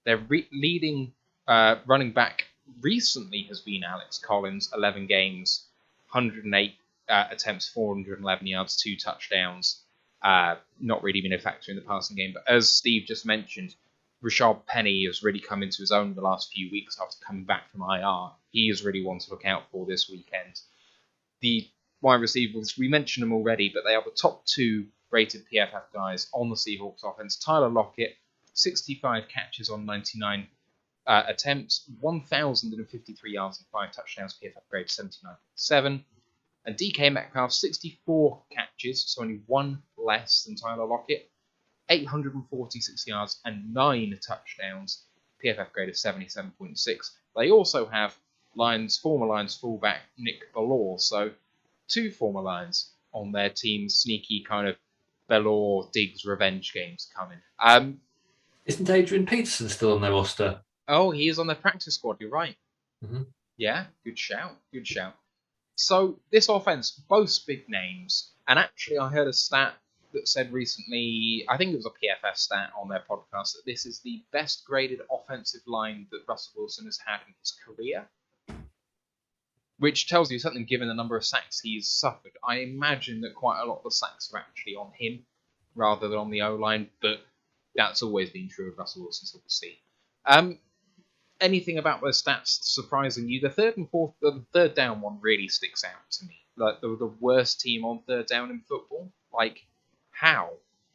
Their leading running back recently has been Alex Collins, 11 games, 108 attempts, 411 yards, 2 touchdowns. Not really been a factor in the passing game, but as Steve just mentioned, Rashad Penny has really come into his own the last few weeks after coming back from IR. He is really one to look out for this weekend. The wide receivers, we mentioned them already, but they are the top 2 rated PFF guys on the Seahawks offense. Tyler Lockett, 65 catches on 99 attempts, 1,053 yards and 5 touchdowns, PFF grade 79.7. And DK Metcalf, 64 catches, so only 1 less than Tyler Lockett, 846 yards and 9 touchdowns, PFF grade of 77.6. They also have former Lions fullback Nick Ballore, so 2 former Lions on their team's sneaky kind of Ballore Diggs revenge games coming. Isn't Adrian Peterson still on their roster? Oh, he is on their practice squad, you're right. Mm-hmm. Yeah, good shout. So this offense boasts big names, and actually I heard a stat that said recently, I think it was a PFF stat on their podcast, that this is the best graded offensive line that Russell Wilson has had in his career, which tells you something given the number of sacks he's suffered. I imagine that quite a lot of the sacks are actually on him rather than on the O-line, but that's always been true of Russell Wilson, so we'll see. Anything about those stats surprising you? The third down one really sticks out to me. Like the worst team on third down in football. Like, how?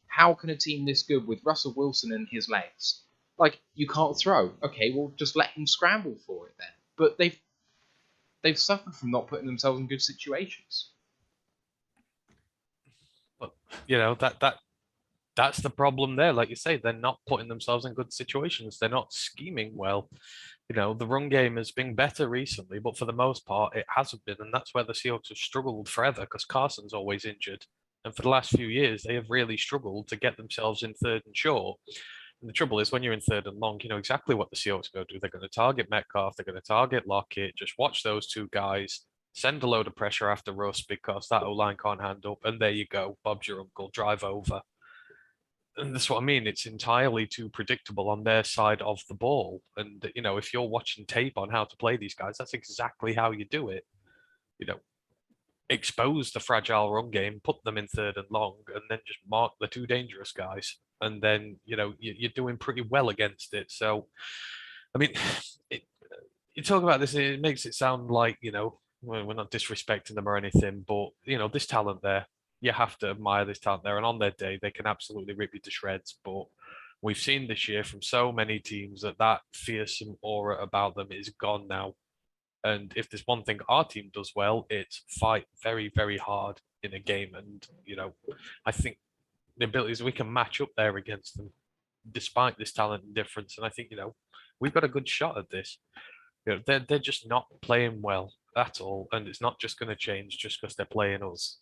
How can a team this good with Russell Wilson and his legs? Like, you can't throw. Okay, well just let him scramble for it then. But they've suffered from not putting themselves in good situations. But that's the problem there. Like you say, they're not putting themselves in good situations. They're not scheming well. The run game has been better recently, but for the most part, it hasn't been. And that's where the Seahawks have struggled forever, because Carson's always injured. And for the last few years, they have really struggled to get themselves in third and short. And the trouble is, when you're in third and long, you know exactly what the Seahawks are going to do. They're going to target Metcalf. They're going to target Lockett. Just watch those 2 guys. Send a load of pressure after Russ, because that O-line can't handle. And there you go. Bob's your uncle. Drive over. And that's what I mean. It's entirely too predictable on their side of the ball. And, if you're watching tape on how to play these guys, that's exactly how you do it. Expose the fragile run game, put them in third and long, and then just mark the 2 dangerous guys. And then, you're doing pretty well against it. So, I mean, you talk about this, it makes it sound like, we're not disrespecting them or anything, but, this talent there, you have to admire this talent there. And on their day, they can absolutely rip you to shreds. But we've seen this year from so many teams that fearsome aura about them is gone now. And if there's one thing our team does well, it's fight very, very hard in a game. And, I think the abilities we can match up there against them despite this talent and difference. And I think, we've got a good shot at this. They're just not playing well at all. And it's not just going to change just because they're playing us.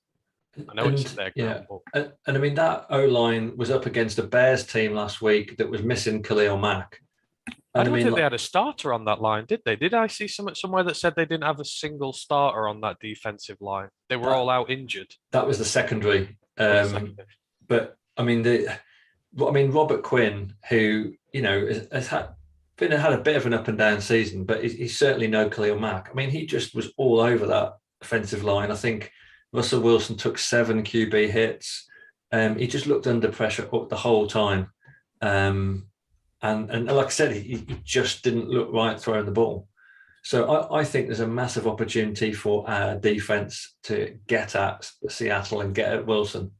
I know it's their ground, but... And I mean, that O-line was up against a Bears team last week that was missing Khalil Mack. I don't think they had a starter on that line, did they? Did I see somewhere that said they didn't have a single starter on that defensive line? They were all out injured. That was the secondary. But I mean, Robert Quinn, who has had a bit of an up and down season, but he's certainly no Khalil Mack. I mean, he just was all over that offensive line. I think Russell Wilson took 7 QB hits. He just looked under pressure the whole time. And like I said, he just didn't look right throwing the ball. So I think there's a massive opportunity for our defense to get at Seattle and get at Wilson.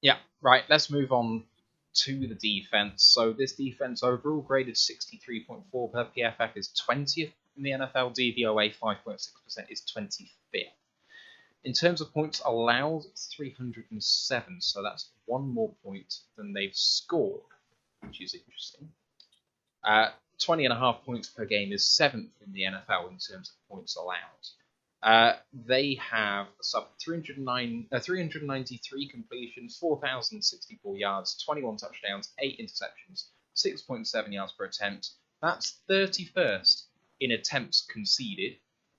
Yeah, right. Let's move on to the defense. So this defense overall graded 63.4 per PFF is 20th in the NFL. DVOA 5.6% is 25th. In terms of points allowed, it's 307, so that's 1 more point than they've scored, which is interesting. 20.5 points per game is 7th in the NFL in terms of points allowed. They have 393 completions, 4,064 yards, 21 touchdowns, 8 interceptions, 6.7 yards per attempt. That's 31st in attempts conceded,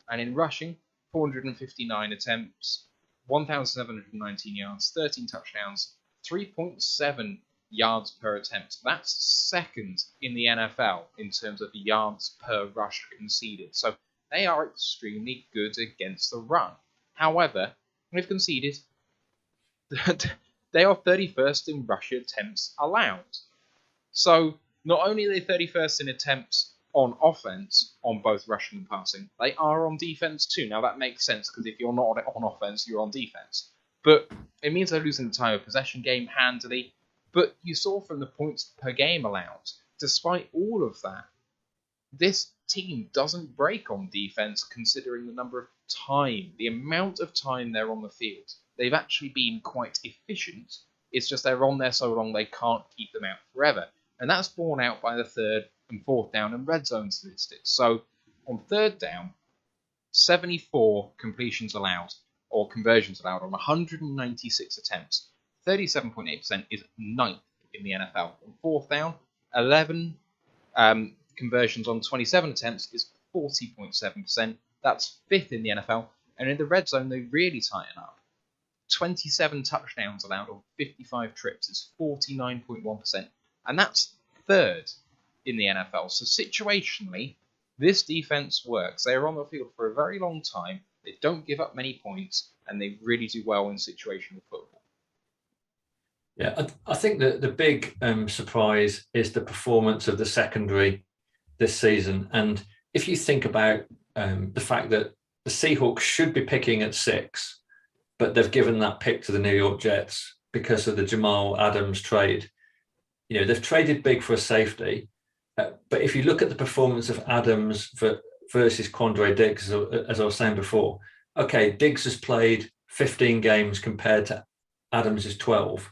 and in rushing, 459 attempts, 1,719 yards, 13 touchdowns, 3.7 yards per attempt. That's second in the NFL in terms of yards per rush conceded. So they are extremely good against the run. However, they've conceded that they are 31st in rush attempts allowed. So not only are they 31st in attempts on offense, on both rushing and passing, they are on defense too. Now that makes sense because if you're not on offense, you're on defense. But it means they're losing the time of possession game handily. But you saw from the points per game allowed, despite all of that, this team doesn't break on defense considering the the amount of time they're on the field. They've actually been quite efficient. It's just they're on there so long they can't keep them out forever. And that's borne out by the 3rd and 4th down and red zone statistics. So on 3rd down, 74 completions allowed, or conversions allowed on 196 attempts. 37.8% is 9th in the NFL. On 4th down, 11 conversions on 27 attempts is 40.7%. That's 5th in the NFL. And in the red zone, they really tighten up. 27 touchdowns allowed on 55 trips is 49.1%. And that's 3rd in the NFL. So situationally, this defense works. They are on the field for a very long time. They don't give up many points, and they really do well in situational football. Yeah, I think that the big surprise is the performance of the secondary this season. And if you think about the fact that the Seahawks should be picking at 6, but they've given that pick to the New York Jets because of the Jamal Adams trade. They've traded big for a safety, but if you look at the performance of Adams versus Quandre Diggs, as I was saying before, okay, Diggs has played 15 games compared to Adams' 12,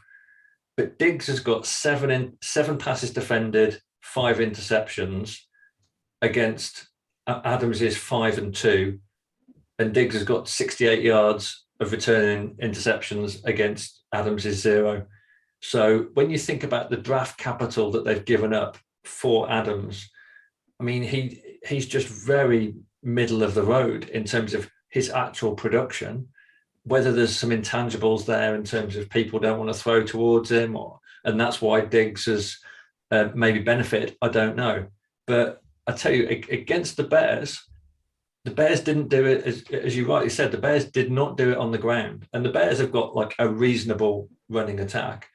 but Diggs has got 7 passes defended, 5 interceptions against Adams' 5 and 2, and Diggs has got 68 yards of returning interceptions against Adams' 0. So when you think about the draft capital that they've given up for Adams, I mean, he's just very middle of the road in terms of his actual production. Whether there's some intangibles there in terms of people don't want to throw towards him, and that's why Diggs has maybe benefited, I don't know. But I tell you, against the Bears didn't do it, as you rightly said, the Bears did not do it on the ground. And the Bears have got like a reasonable running attack.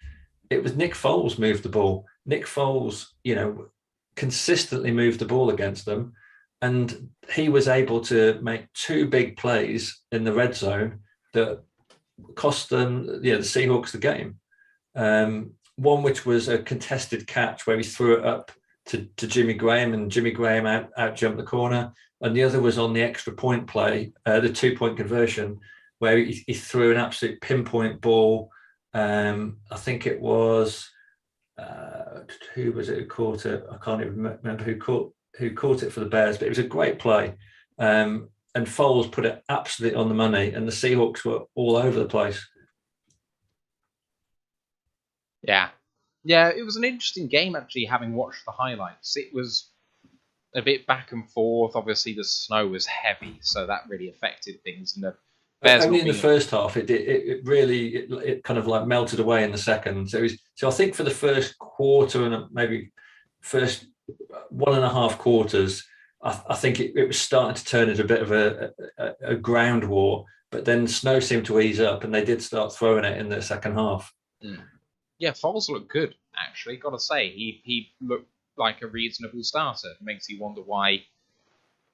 It was Nick Foles moved the ball. Nick Foles, consistently moved the ball against them. And he was able to make 2 big plays in the red zone that cost them, the Seahawks the game. One which was a contested catch where he threw it up to Jimmy Graham, and Jimmy Graham out jumped the corner. And the other was on the extra point play, the 2-point conversion, where he threw an absolute pinpoint ball. I think it was who was it who caught it? I can't even remember who caught it for the Bears, but it was a great play. And Foles put it absolutely on the money, and the Seahawks were all over the place. Yeah. Yeah, it was an interesting game, actually, having watched the highlights. It was a bit back and forth. Obviously, the snow was heavy, so that really affected things. And the Bears only in the first half, it really kind of like melted away in the second. So I think for the first quarter and maybe first 1.5 quarters, I think it was starting to turn into a bit of a ground war. But then snow seemed to ease up, and they did start throwing it in the second half. Mm. Yeah, Foles looked good, actually. Got to say, he looked like a reasonable starter. It makes you wonder why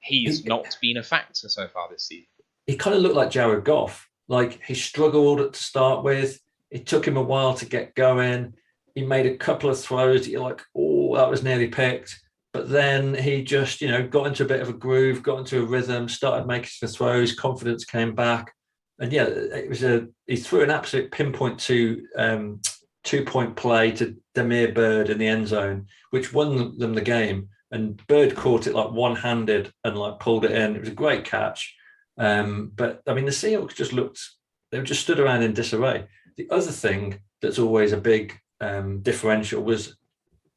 he's not been a factor so far this season. He kind of looked like Jared Goff. Like, he struggled to start with. It took him a while to get going. He made a couple of throws that you're like, oh, that was nearly picked. But then he just, got into a bit of a groove, got into a rhythm, started making some throws, confidence came back. And yeah, he threw an absolute pinpoint 2-point play to Demir Bird in the end zone, which won them the game. And Bird caught it like one-handed and like pulled it in. It was a great catch. But I mean, the Seahawks they just stood around in disarray. The other thing that's always a big differential was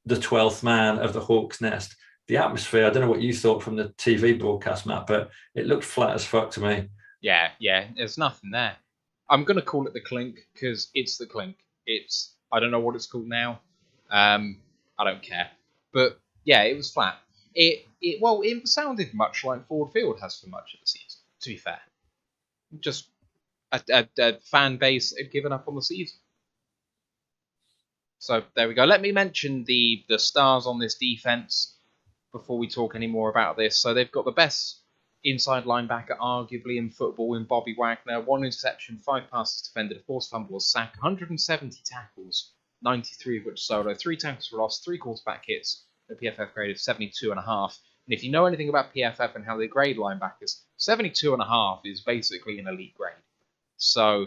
the 12th man of the Hawks' nest. The atmosphere, I don't know what you thought from the TV broadcast, Matt, but it looked flat as fuck to me. Yeah, there's nothing there. I'm going to call it the Clink because it's the Clink. I don't know what it's called now. I don't care. But yeah, it was flat. It sounded much like Ford Field has for much of the season, to be fair. Just a fan base had given up on the season. So there we go. Let me mention the stars on this defense before we talk any more about this. So they've got the best inside linebacker, arguably, in football, in Bobby Wagner. 1 interception, 5 passes defended, a forced fumble, a sack, 170 tackles, 93 of which solo, 3 tackles for loss, 3 quarterback hits, a PFF grade of 72.5. And if you know anything about PFF and how they grade linebackers, 72.5 is basically an elite grade. So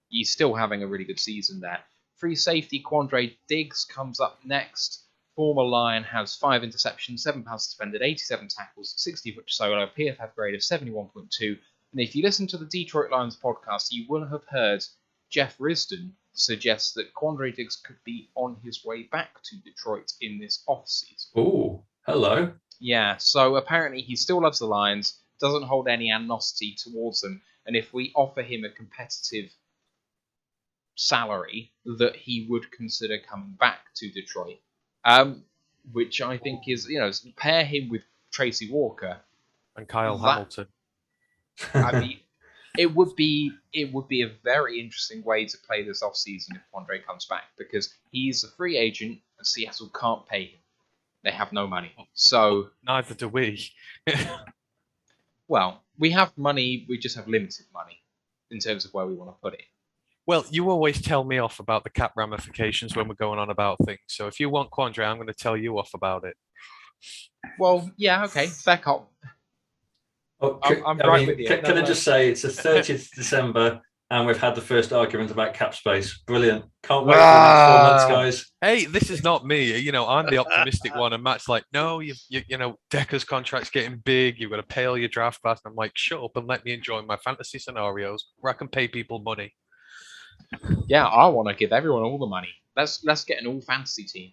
he's still having a really good season there. Free safety, Quandre Diggs comes up next. Former Lion has 5 interceptions, 7 passes defended, 87 tackles, 60 of which solo, PFF grade of 71.2. And if you listen to the Detroit Lions podcast, you will have heard Jeff Risdon suggest that Quandre Diggs could be on his way back to Detroit in this offseason. Oh, hello. Yeah, so apparently he still loves the Lions, doesn't hold any animosity towards them, and if we offer him a competitive salary, that he would consider coming back to Detroit. Which I think is, pair him with Tracy Walker and Kyle Hamilton. I mean, it would be a very interesting way to play this offseason if Quandre comes back, because he's a free agent and Seattle can't pay him. They have no money. So neither do we. Well, we have money, we just have limited money in terms of where we want to put it. Well, you always tell me off about the cap ramifications when we're going on about things. So if you want Quandre, I'm going to tell you off about it. Well, yeah, okay, fair cop. I'm right with you. Can I just say it's the 30th of December and we've had the first argument about cap space. Brilliant. Can't wait for the next 4 months, guys. Hey, this is not me. I'm the optimistic one. And Matt's like, no, Decker's contract's getting big. You've got to pay all your draft class. And I'm like, shut up and let me enjoy my fantasy scenarios where I can pay people money. Yeah, I want to give everyone all the money. Let's get an all fantasy team.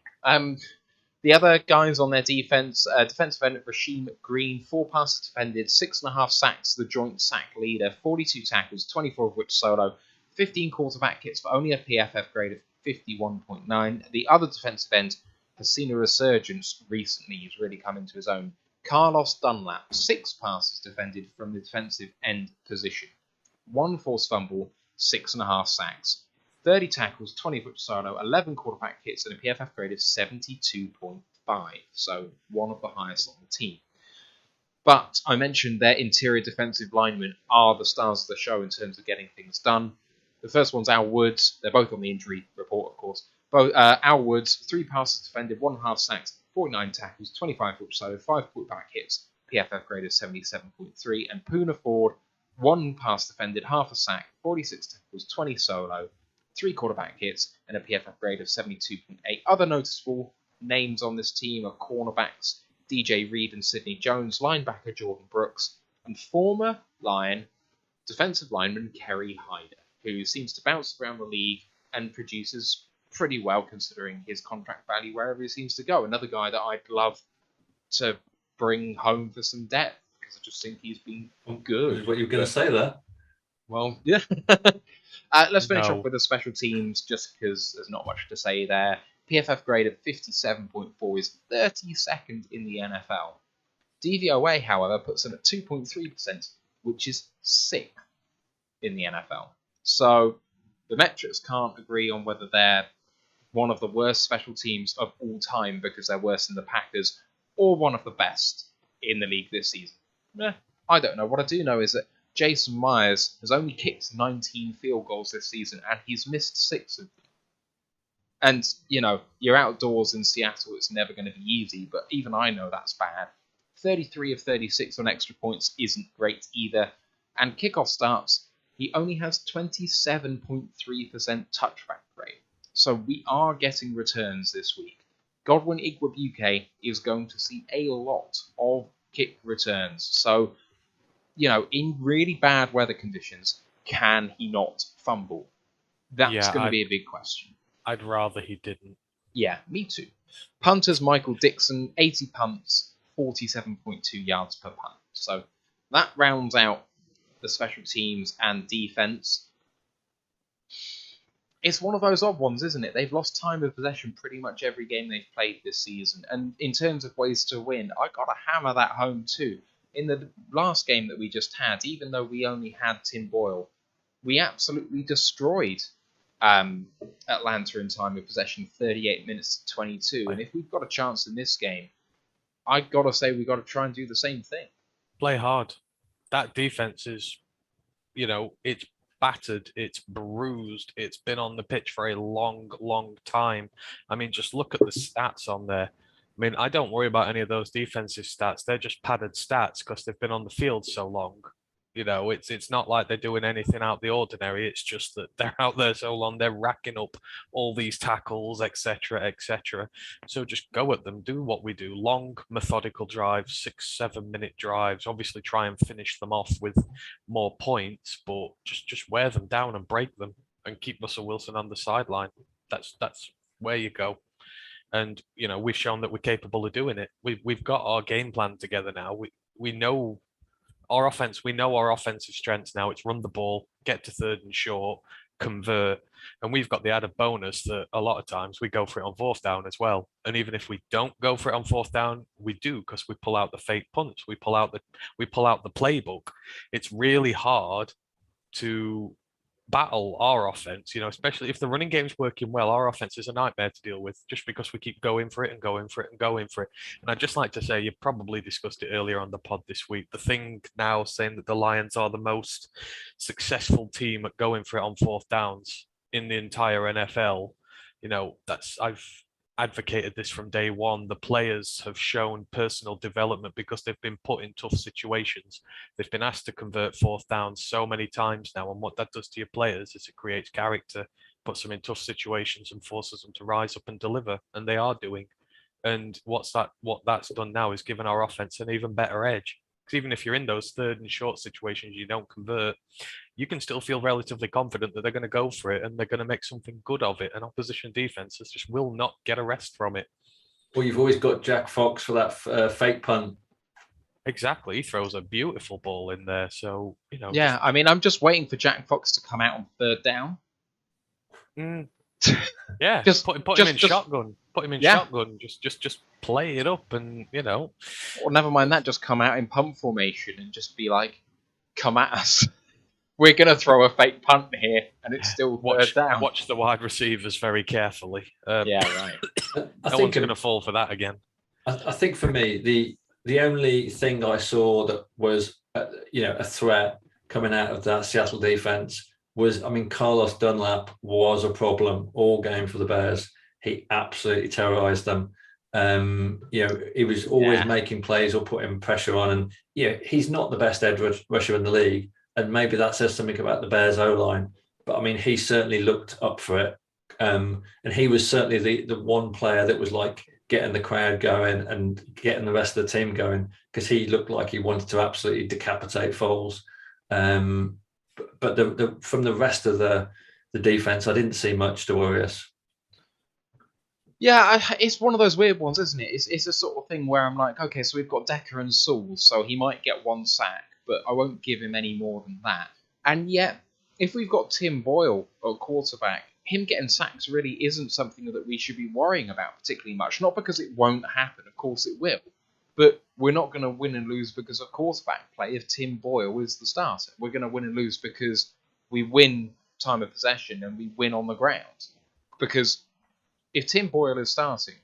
The other guys on their defense, defensive end Rasheem Green, 4 passes defended, 6.5 sacks, the joint sack leader, 42 tackles, 24 of which solo, 15 quarterback hits for only a PFF grade of 51.9. The other defensive end has seen a resurgence recently. He's really come into his own. Carlos Dunlap, 6 passes defended from the defensive end position, 1 forced fumble, 6.5 sacks, 30 tackles, 20 foot solo, 11 quarterback hits, and a PFF grade of 72.5. So one of the highest on the team. But I mentioned their interior defensive linemen are the stars of the show in terms of getting things done. The first one's Al Woods. They're both on the injury report, of course. Al Woods, 3 passes defended, 1.5 sacks, 49 tackles, 25 foot solo, 5 putback hits, PFF grade of 77.3, and Poona Ford, 1 pass defended, half a sack, 46 tackles, 20 solo, 3 quarterback hits, and a PFF grade of 72.8. Other noticeable names on this team are cornerbacks DJ Reed and Sidney Jones, linebacker Jordan Brooks, and former Lion defensive lineman Kerry Hyder, who seems to bounce around the league and produces pretty well considering his contract value wherever he seems to go. Another guy that I'd love to bring home for some depth because I just think he's been good. What you were going to say there? Well, yeah. Let's finish off with the special teams just because there's not much to say there. PFF grade of 57.4 is 32nd in the NFL. DVOA, however, puts them at 2.3%, which is 6th in the NFL. So the metrics can't agree on whether they're one of the worst special teams of all time because they're worse than the Packers, or one of the best in the league this season. I don't know. What I do know is that Jason Myers has only kicked 19 field goals this season, and he's missed 6 of them. And, you know, you're outdoors in Seattle, it's never going to be easy, but even I know that's bad. 33 of 36 on extra points isn't great either. And kickoff starts, he only has 27.3% touchback rate. So we are getting returns this week. Godwin Igwebuike is going to see a lot of kick returns. So, you know, in really bad weather conditions, can he not fumble? That's going to be a big question. I'd rather he didn't. Yeah, me too. Punters, Michael Dixon, 80 punts, 47.2 yards per punt. So that rounds out the special teams and defense. It's one of those odd ones, isn't it? They've lost time of possession pretty much every game they've played this season. And in terms of ways to win, I got to hammer that home too. In the last game that we just had, even though we only had Tim Boyle, we absolutely destroyed Atlanta in time of possession, 38 minutes to 22. And if we've got a chance in this game, I've got to say we've got to try and do the same thing. Play hard. That defense is, you know, it's battered, it's bruised, it's been on the pitch for a long, long time. I mean, just look at the stats on there. I mean, I don't worry about any of those defensive stats. They're just padded stats because they've been on the field so long. You know, it's not like they're doing anything out of the ordinary. It's just that they're out there so long, they're racking up all these tackles, etc., etc. So just go at them, do what we do. Long, methodical drives, 6-7 minute drives. Obviously try and finish them off with more points, but just wear them down and break them and keep Russell Wilson on the sideline. That's where you go. And, you know, we've shown that we're capable of doing it. We've got our game plan together now. We know our offense, we know our offensive strengths now. It's run the ball, get to third and short, convert. And we've got the added bonus that a lot of times we go for it on fourth down as well. And even if we don't go for it on fourth down, we do because we pull out the fake punts. We pull out the playbook. It's really hard to battle our offense, you know, especially if the running game's working well. Our offense is a nightmare to deal with just because we keep going for it and going for it and going for it. And I'd just like to say, you probably discussed it earlier on the pod this week, the thing now saying that the Lions are the most successful team at going for it on fourth downs in the entire NFL. You know, I've advocated this from day one. The players have shown personal development because they've been put in tough situations. They've been asked to convert fourth downs so many times now, and what that does to your players is it creates character, puts them in tough situations and forces them to rise up and deliver, and they are doing. And what that's done now is given our offense an even better edge. Because even if you're in those third and short situations, you don't convert, you can still feel relatively confident that they're going to go for it and they're going to make something good of it. And opposition defenses just will not get a rest from it. Well, you've always got Jack Fox for that fake punt. Exactly. He throws a beautiful ball in there. So, you know. Yeah, I mean, I'm just waiting for Jack Fox to come out on third down. Yeah, just put him in shotgun. Put him in shotgun. Just play it up, and you know. Or never mind that. Just come out in punt formation and just be like, "Come at us. We're gonna throw a fake punt here, and it's still third down." Watch the wide receivers very carefully. Yeah, right. No one's gonna fall for that again. I think for me, the only thing I saw that was a threat coming out of that Seattle defense was, I mean, Carlos Dunlap was a problem all game for the Bears. He absolutely terrorized them. He was always making plays or putting pressure on, and he's not the best edge rusher in the league, and maybe that says something about the Bears O-line. But I mean, he certainly looked up for it, and he was certainly the one player that was like getting the crowd going and getting the rest of the team going, because he looked like he wanted to absolutely decapitate Foles. But from the rest of the defense, I didn't see much to worry us. Yeah, it's one of those weird ones, isn't it? It's a sort of thing where I'm like, okay, so we've got Decker and Saul, so he might get one sack, but I won't give him any more than that. And yet, if we've got Tim Boyle at quarterback, him getting sacks really isn't something that we should be worrying about particularly much. Not because it won't happen, of course it will, but we're not going to win and lose because of quarterback play if Tim Boyle is the starter. We're going to win and lose because we win time of possession and we win on the ground. Because if Tim Boyle is starting,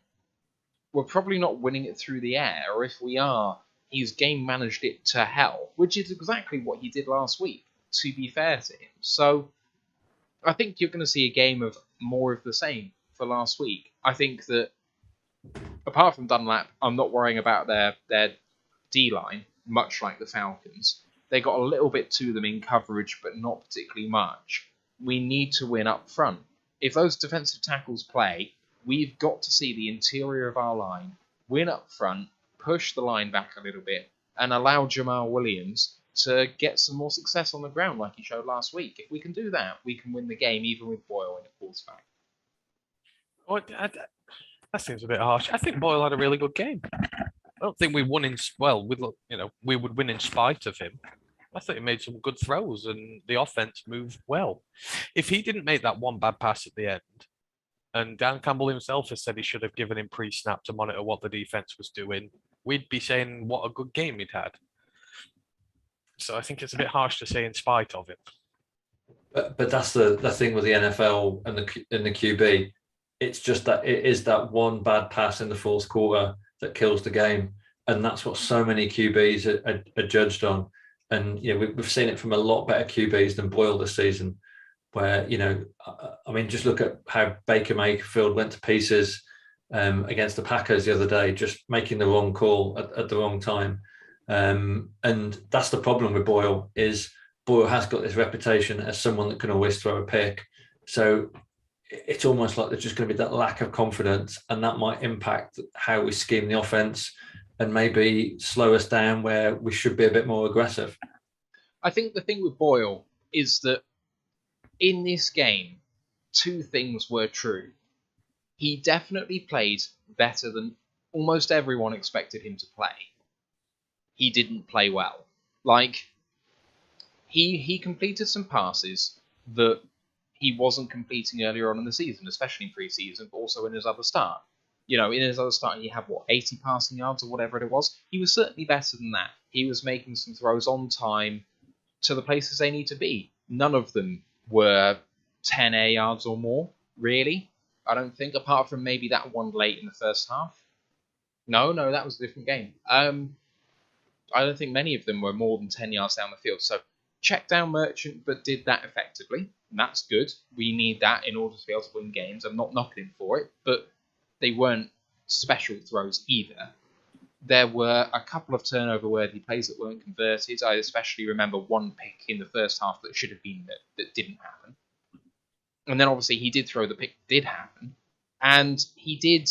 we're probably not winning it through the air, or if we are, he's game managed it to hell, which is exactly what he did last week, to be fair to him. So I think you're going to see a game of more of the same for last week. I think that, apart from Dunlap, I'm not worrying about their D-line, much like the Falcons. They got a little bit to them in coverage, but not particularly much. We need to win up front. If those defensive tackles play, we've got to see the interior of our line win up front, push the line back a little bit, and allow Jamal Williams to get some more success on the ground like he showed last week. If we can do that, we can win the game even with Boyle in a quarterback. Well, that seems a bit harsh. I think Boyle had a really good game. I don't think we won we would win in spite of him. I thought he made some good throws and the offense moved well. If he didn't make that one bad pass at the end, and Dan Campbell himself has said he should have given him pre-snap to monitor what the defense was doing, we'd be saying what a good game he'd had. So I think it's a bit harsh to say in spite of him. But that's the thing with the NFL and the QB. It's just that it is that one bad pass in the fourth quarter that kills the game, and that's what so many QBs are judged on. And we've seen it from a lot better QBs than Boyle this season, where I mean, just look at how Baker Mayfield went to pieces against the Packers the other day, just making the wrong call at the wrong time. And that's the problem with Boyle, is Boyle has got this reputation as someone that can always throw a pick. So it's almost like there's just going to be that lack of confidence, and that might impact how we scheme the offense and maybe slow us down where we should be a bit more aggressive. I think the thing with Boyle is that in this game, two things were true. He definitely played better than almost everyone expected him to play. He didn't play well. Like, he completed some passes that he wasn't completing earlier on in the season, especially in pre-season, but also in his other start. In his other start, he had, 80 passing yards or whatever it was? He was certainly better than that. He was making some throws on time to the places they need to be. None of them were 10 air yards or more, really. I don't think, apart from maybe that one late in the first half. No, that was a different game. I don't think many of them were more than 10 yards down the field. So, check down Merchant, but did that effectively. And that's good. We need that in order to be able to win games. I'm not knocking him for it, but they weren't special throws either. There were a couple of turnover-worthy plays that weren't converted. I especially remember one pick in the first half that should have been that didn't happen. And then obviously he did throw the pick that did happen. And he did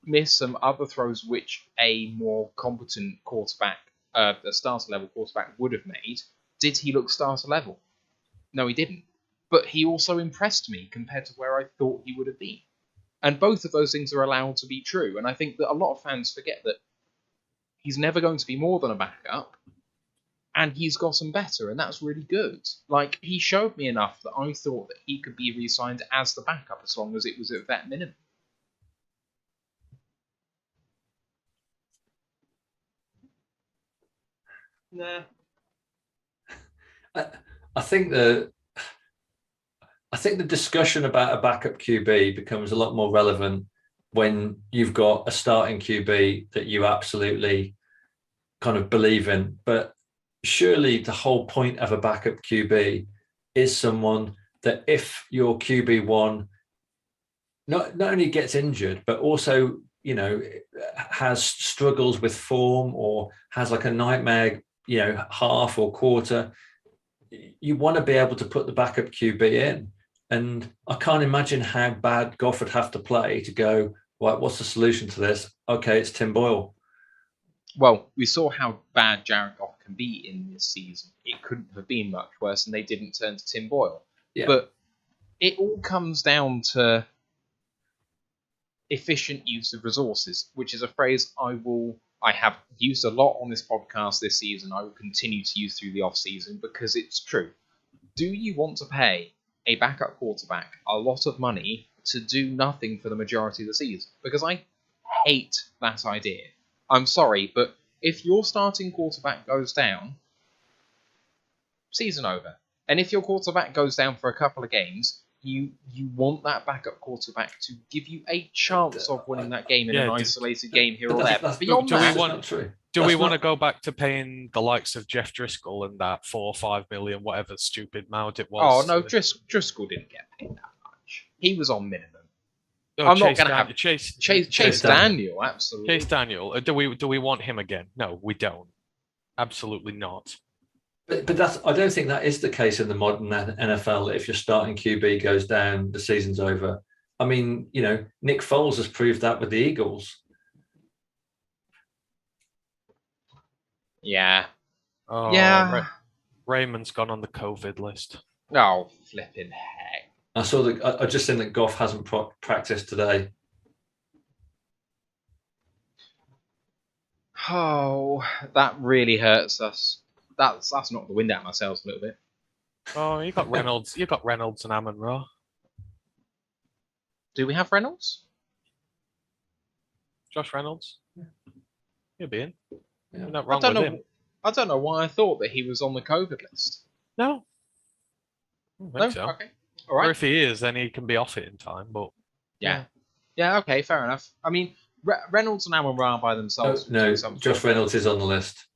miss some other throws which a more competent quarterback, a starter-level quarterback would have made. Did he look starter-level? No, he didn't. But he also impressed me compared to where I thought he would have been. And both of those things are allowed to be true. And I think that a lot of fans forget that he's never going to be more than a backup. And he's gotten better, and that's really good. Like, he showed me enough that I thought that he could be re-signed as the backup as long as it was at that minimum. Nah. I think the discussion about a backup QB becomes a lot more relevant when you've got a starting QB that you absolutely kind of believe in. But surely the whole point of a backup QB is someone that if your QB1 not only gets injured, but also has struggles with form or has like a nightmare, half or quarter, you want to be able to put the backup QB in. And I can't imagine how bad Goff would have to play to go, right, what's the solution to this? Okay, it's Tim Boyle. Well, we saw how bad Jared Goff can be in this season. It couldn't have been much worse, and they didn't turn to Tim Boyle. Yeah. But it all comes down to efficient use of resources, which is a phrase I have used a lot on this podcast this season. I will continue to use through the off-season because it's true. Do you want to pay a backup quarterback a lot of money to do nothing for the majority of the season? Because I hate that idea. I'm sorry, but if your starting quarterback goes down, season over. And if your quarterback goes down for a couple of games, you want that backup quarterback to give you a chance of winning that game in an isolated game here or there. Beyond that, do we want to go back to paying the likes of Jeff Driscoll and that $4 or $5 million, whatever stupid amount it was? Oh no, Driscoll didn't get paid that much. He was on minimum. No, I'm not going to have Chase Daniel. Absolutely. Chase Daniel. Do we want him again? No, we don't. Absolutely not. But I don't think that is the case in the modern NFL. If your starting QB goes down, the season's over. I mean, Nick Foles has proved that with the Eagles. Yeah. Oh, yeah. Raymond's gone on the COVID list. Oh, flipping heck. I just seen that Goff hasn't practiced today. Oh, that really hurts us. That's knocked the wind out of my sails a little bit. Oh, you got Reynolds. You got Reynolds and Amon-Ra. Do we have Reynolds? Josh Reynolds. Yeah. He'll be in. Yeah. Not wrong with him. I don't know why I thought that he was on the COVID list. No. I don't think so. Okay. All right. Or if he is, then he can be off it in time. But yeah. Okay, fair enough. I mean, Reynolds and Amon-Ra by themselves. No, Josh Reynolds is on the list.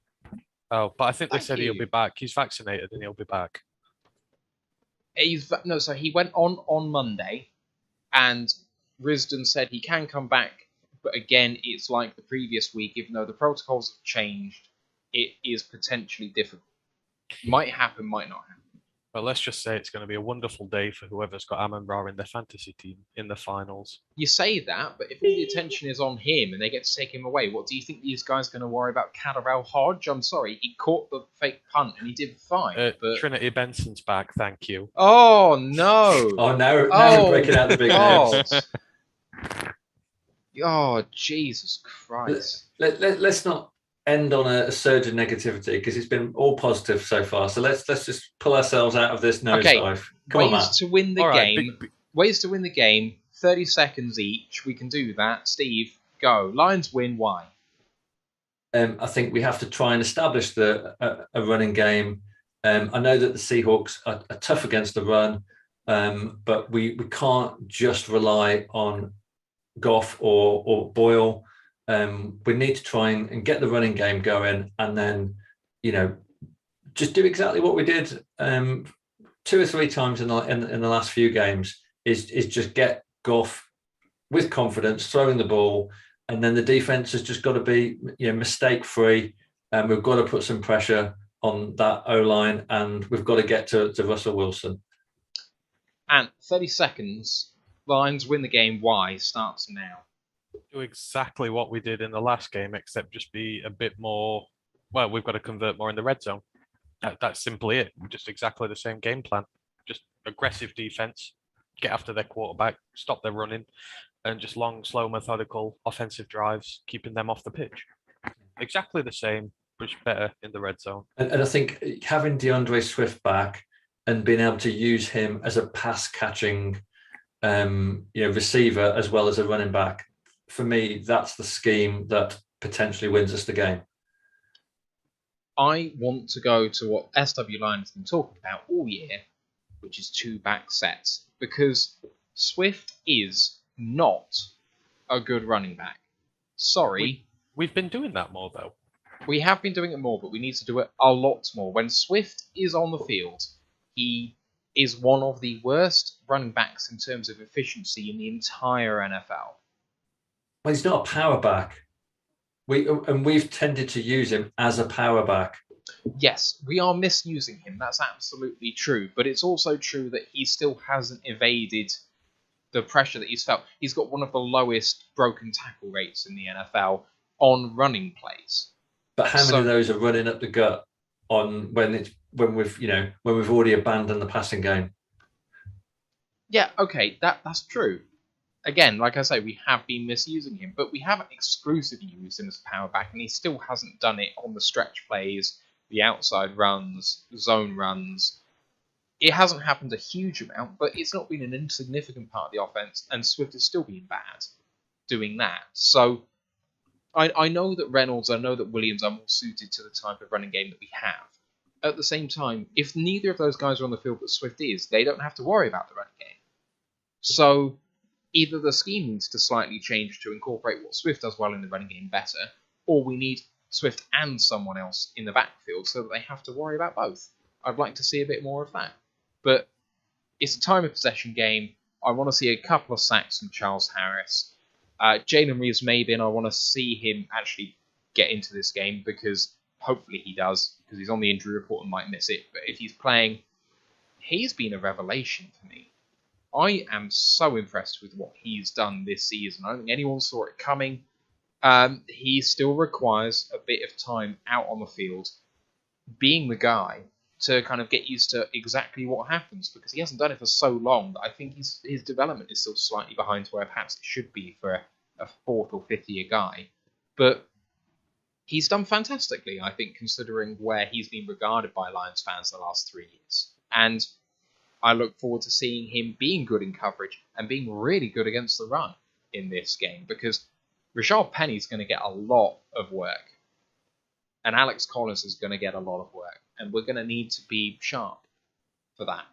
Oh, but I think they said he'll be back. He's vaccinated and he'll be back. So he went on Monday, and Risdon said he can come back, but again, it's like the previous week. Even though the protocols have changed, it is potentially difficult. Might happen, might not happen. But let's just say it's going to be a wonderful day for whoever's got Amon-Ra in their fantasy team in the finals. You say that, but if all the attention is on him and they get to take him away, what do you think these guys are going to worry about? Carroll Hodge? I'm sorry, he caught the fake punt and he did fine. But Trinity Benson's back, thank you. Oh, no. Now we're breaking out the big names. Oh, Jesus Christ. Let's not end on a surge of negativity because it's been all positive so far. So let's just pull ourselves out of this nosedive. Okay, Come on, Matt. Ways to win the game. Ways to win the game. 30 seconds each. We can do that. Steve, go. Lions win. Why? I think we have to try and establish a running game. I know that the Seahawks are tough against the run, but we can't just rely on Goff or Boyle. We need to try and get the running game going, and then just do exactly what we did 2 or 3 times in the last few games. Is just get Goff with confidence throwing the ball, and then the defense has just got to be mistake free, and we've got to put some pressure on that O-line, and we've got to get to Russell Wilson. And 30 seconds. Lions win the game. Why? Starts now. Do exactly what we did in the last game, except just be a bit more. Well, we've got to convert more in the red zone. That's simply it. Just exactly the same game plan. Just aggressive defense, get after their quarterback, stop their running, and just long, slow, methodical offensive drives, keeping them off the pitch. Exactly the same, but better in the red zone. And I think having DeAndre Swift back and being able to use him as a pass catching receiver as well as a running back, for me, that's the scheme that potentially wins us the game. I want to go to what SW Line has been talking about all year, which is 2 back sets, because Swift is not a good running back. Sorry. We've been doing that more, though. We have been doing it more, but we need to do it a lot more. When Swift is on the field, he is one of the worst running backs in terms of efficiency in the entire NFL. Well, he's not a power back. We've tended to use him as a power back. Yes, we are misusing him. That's absolutely true. But it's also true that he still hasn't evaded the pressure that he's felt. He's got one of the lowest broken tackle rates in the NFL on running plays. But how many of those are running up the gut on when we've already abandoned the passing game? Yeah, okay, that's true. Again, like I say, we have been misusing him, but we haven't exclusively used him as a power back, and he still hasn't done it on the stretch plays, the outside runs, zone runs. It hasn't happened a huge amount, but it's not been an insignificant part of the offense, and Swift has still been bad doing that. So I know that Reynolds, I know that Williams are more suited to the type of running game that we have. At the same time, if neither of those guys are on the field that Swift is, they don't have to worry about the running game. So either the scheme needs to slightly change to incorporate what Swift does well in the running game better, or we need Swift and someone else in the backfield so that they have to worry about both. I'd like to see a bit more of that. But it's a time of possession game. I want to see a couple of sacks from Charles Harris. Jalen Reeves-Maybin, I want to see him actually get into this game because hopefully he does, because he's on the injury report and might miss it. But if he's playing, he's been a revelation for me. I am so impressed with what he's done this season. I don't think anyone saw it coming. He still requires a bit of time out on the field, being the guy to kind of get used to exactly what happens, because he hasn't done it for so long that I think his development is still slightly behind where perhaps it should be for a fourth or fifth year guy. But he's done fantastically, I think, considering where he's been regarded by Lions fans the last 3 years. And I look forward to seeing him being good in coverage and being really good against the run in this game, because Rashard Penny's going to get a lot of work. And Alex Collins is going to get a lot of work. And we're going to need to be sharp for that.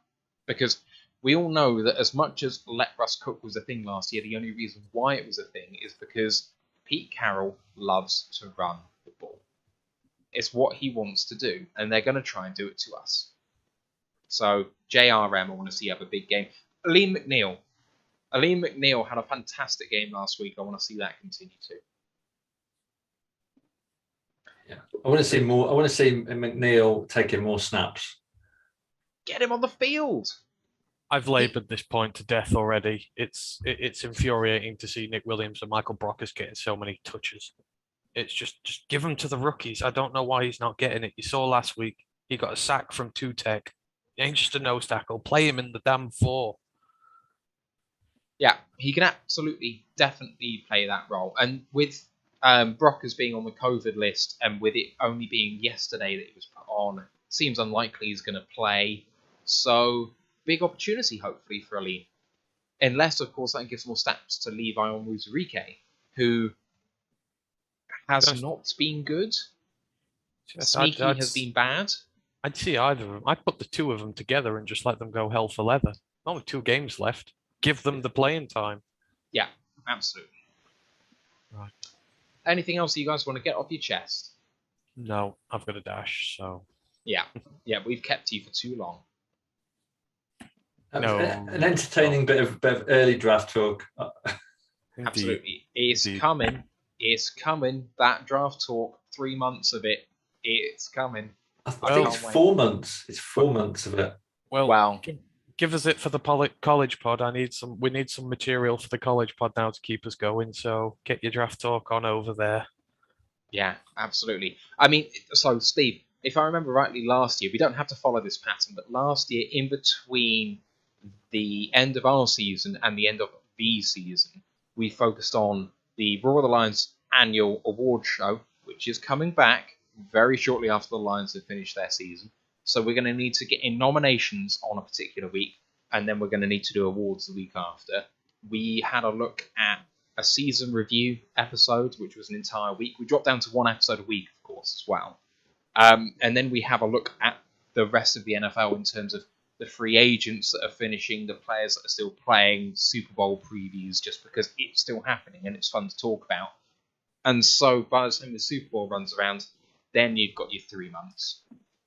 Because we all know that as much as let Russ cook was a thing last year, the only reason why it was a thing is because Pete Carroll loves to run the ball. It's what he wants to do. And they're going to try and do it to us. So, JRM, I want to see have a big game. Aleem McNeil had a fantastic game last week. I want to see that continue too. Yeah, I want to see more. I want to see McNeil taking more snaps. Get him on the field. I've laboured this point to death already. It's infuriating to see Nick Williams and Michael Brockers getting so many touches. It's just give them to the rookies. I don't know why he's not getting it. You saw last week he got a sack from 2-Tech. He ain't just a nose tackle. Play him in the damn 4. Yeah, he can absolutely, definitely play that role. And with Brockers being on the COVID list, and with it only being yesterday that he was put on, seems unlikely he's going to play. So, big opportunity, hopefully, for Ali. Unless, of course, that gives more snaps to Levi Onwuzurike, who has not been good. Sneaky has been bad. I'd see either of them. I'd put the two of them together and just let them go hell for leather. Only 2 games left. Give them the playing time. Yeah, absolutely. Right. Anything else you guys want to get off your chest? No, I've got a dash, so... Yeah, we've kept you for too long. No. An entertaining bit of early draft talk. Absolutely. It's coming. It's coming. That draft talk, 3 months of it. It's coming. I think it's 4 months. It's 4 months of it. Well, wow. Give us it for the college pod. We need some material for the college pod now to keep us going. So get your draft talk on over there. Yeah, absolutely. I mean, so Steve, if I remember rightly, last year we don't have to follow this pattern, but last year, in between the end of our season and the end of the season, we focused on the Roar of the Lions annual award show, which is coming back very shortly after the Lions have finished their season. So we're going to need to get in nominations on a particular week, and then we're going to need to do awards the week after. We had a look at a season review episode, which was an entire week. We dropped down to 1 episode a week, of course, as well. And then we have a look at the rest of the NFL in terms of the free agents that are finishing, the players that are still playing, Super Bowl previews, just because it's still happening and it's fun to talk about. And so by the time the Super Bowl runs around, then you've got your 3 months.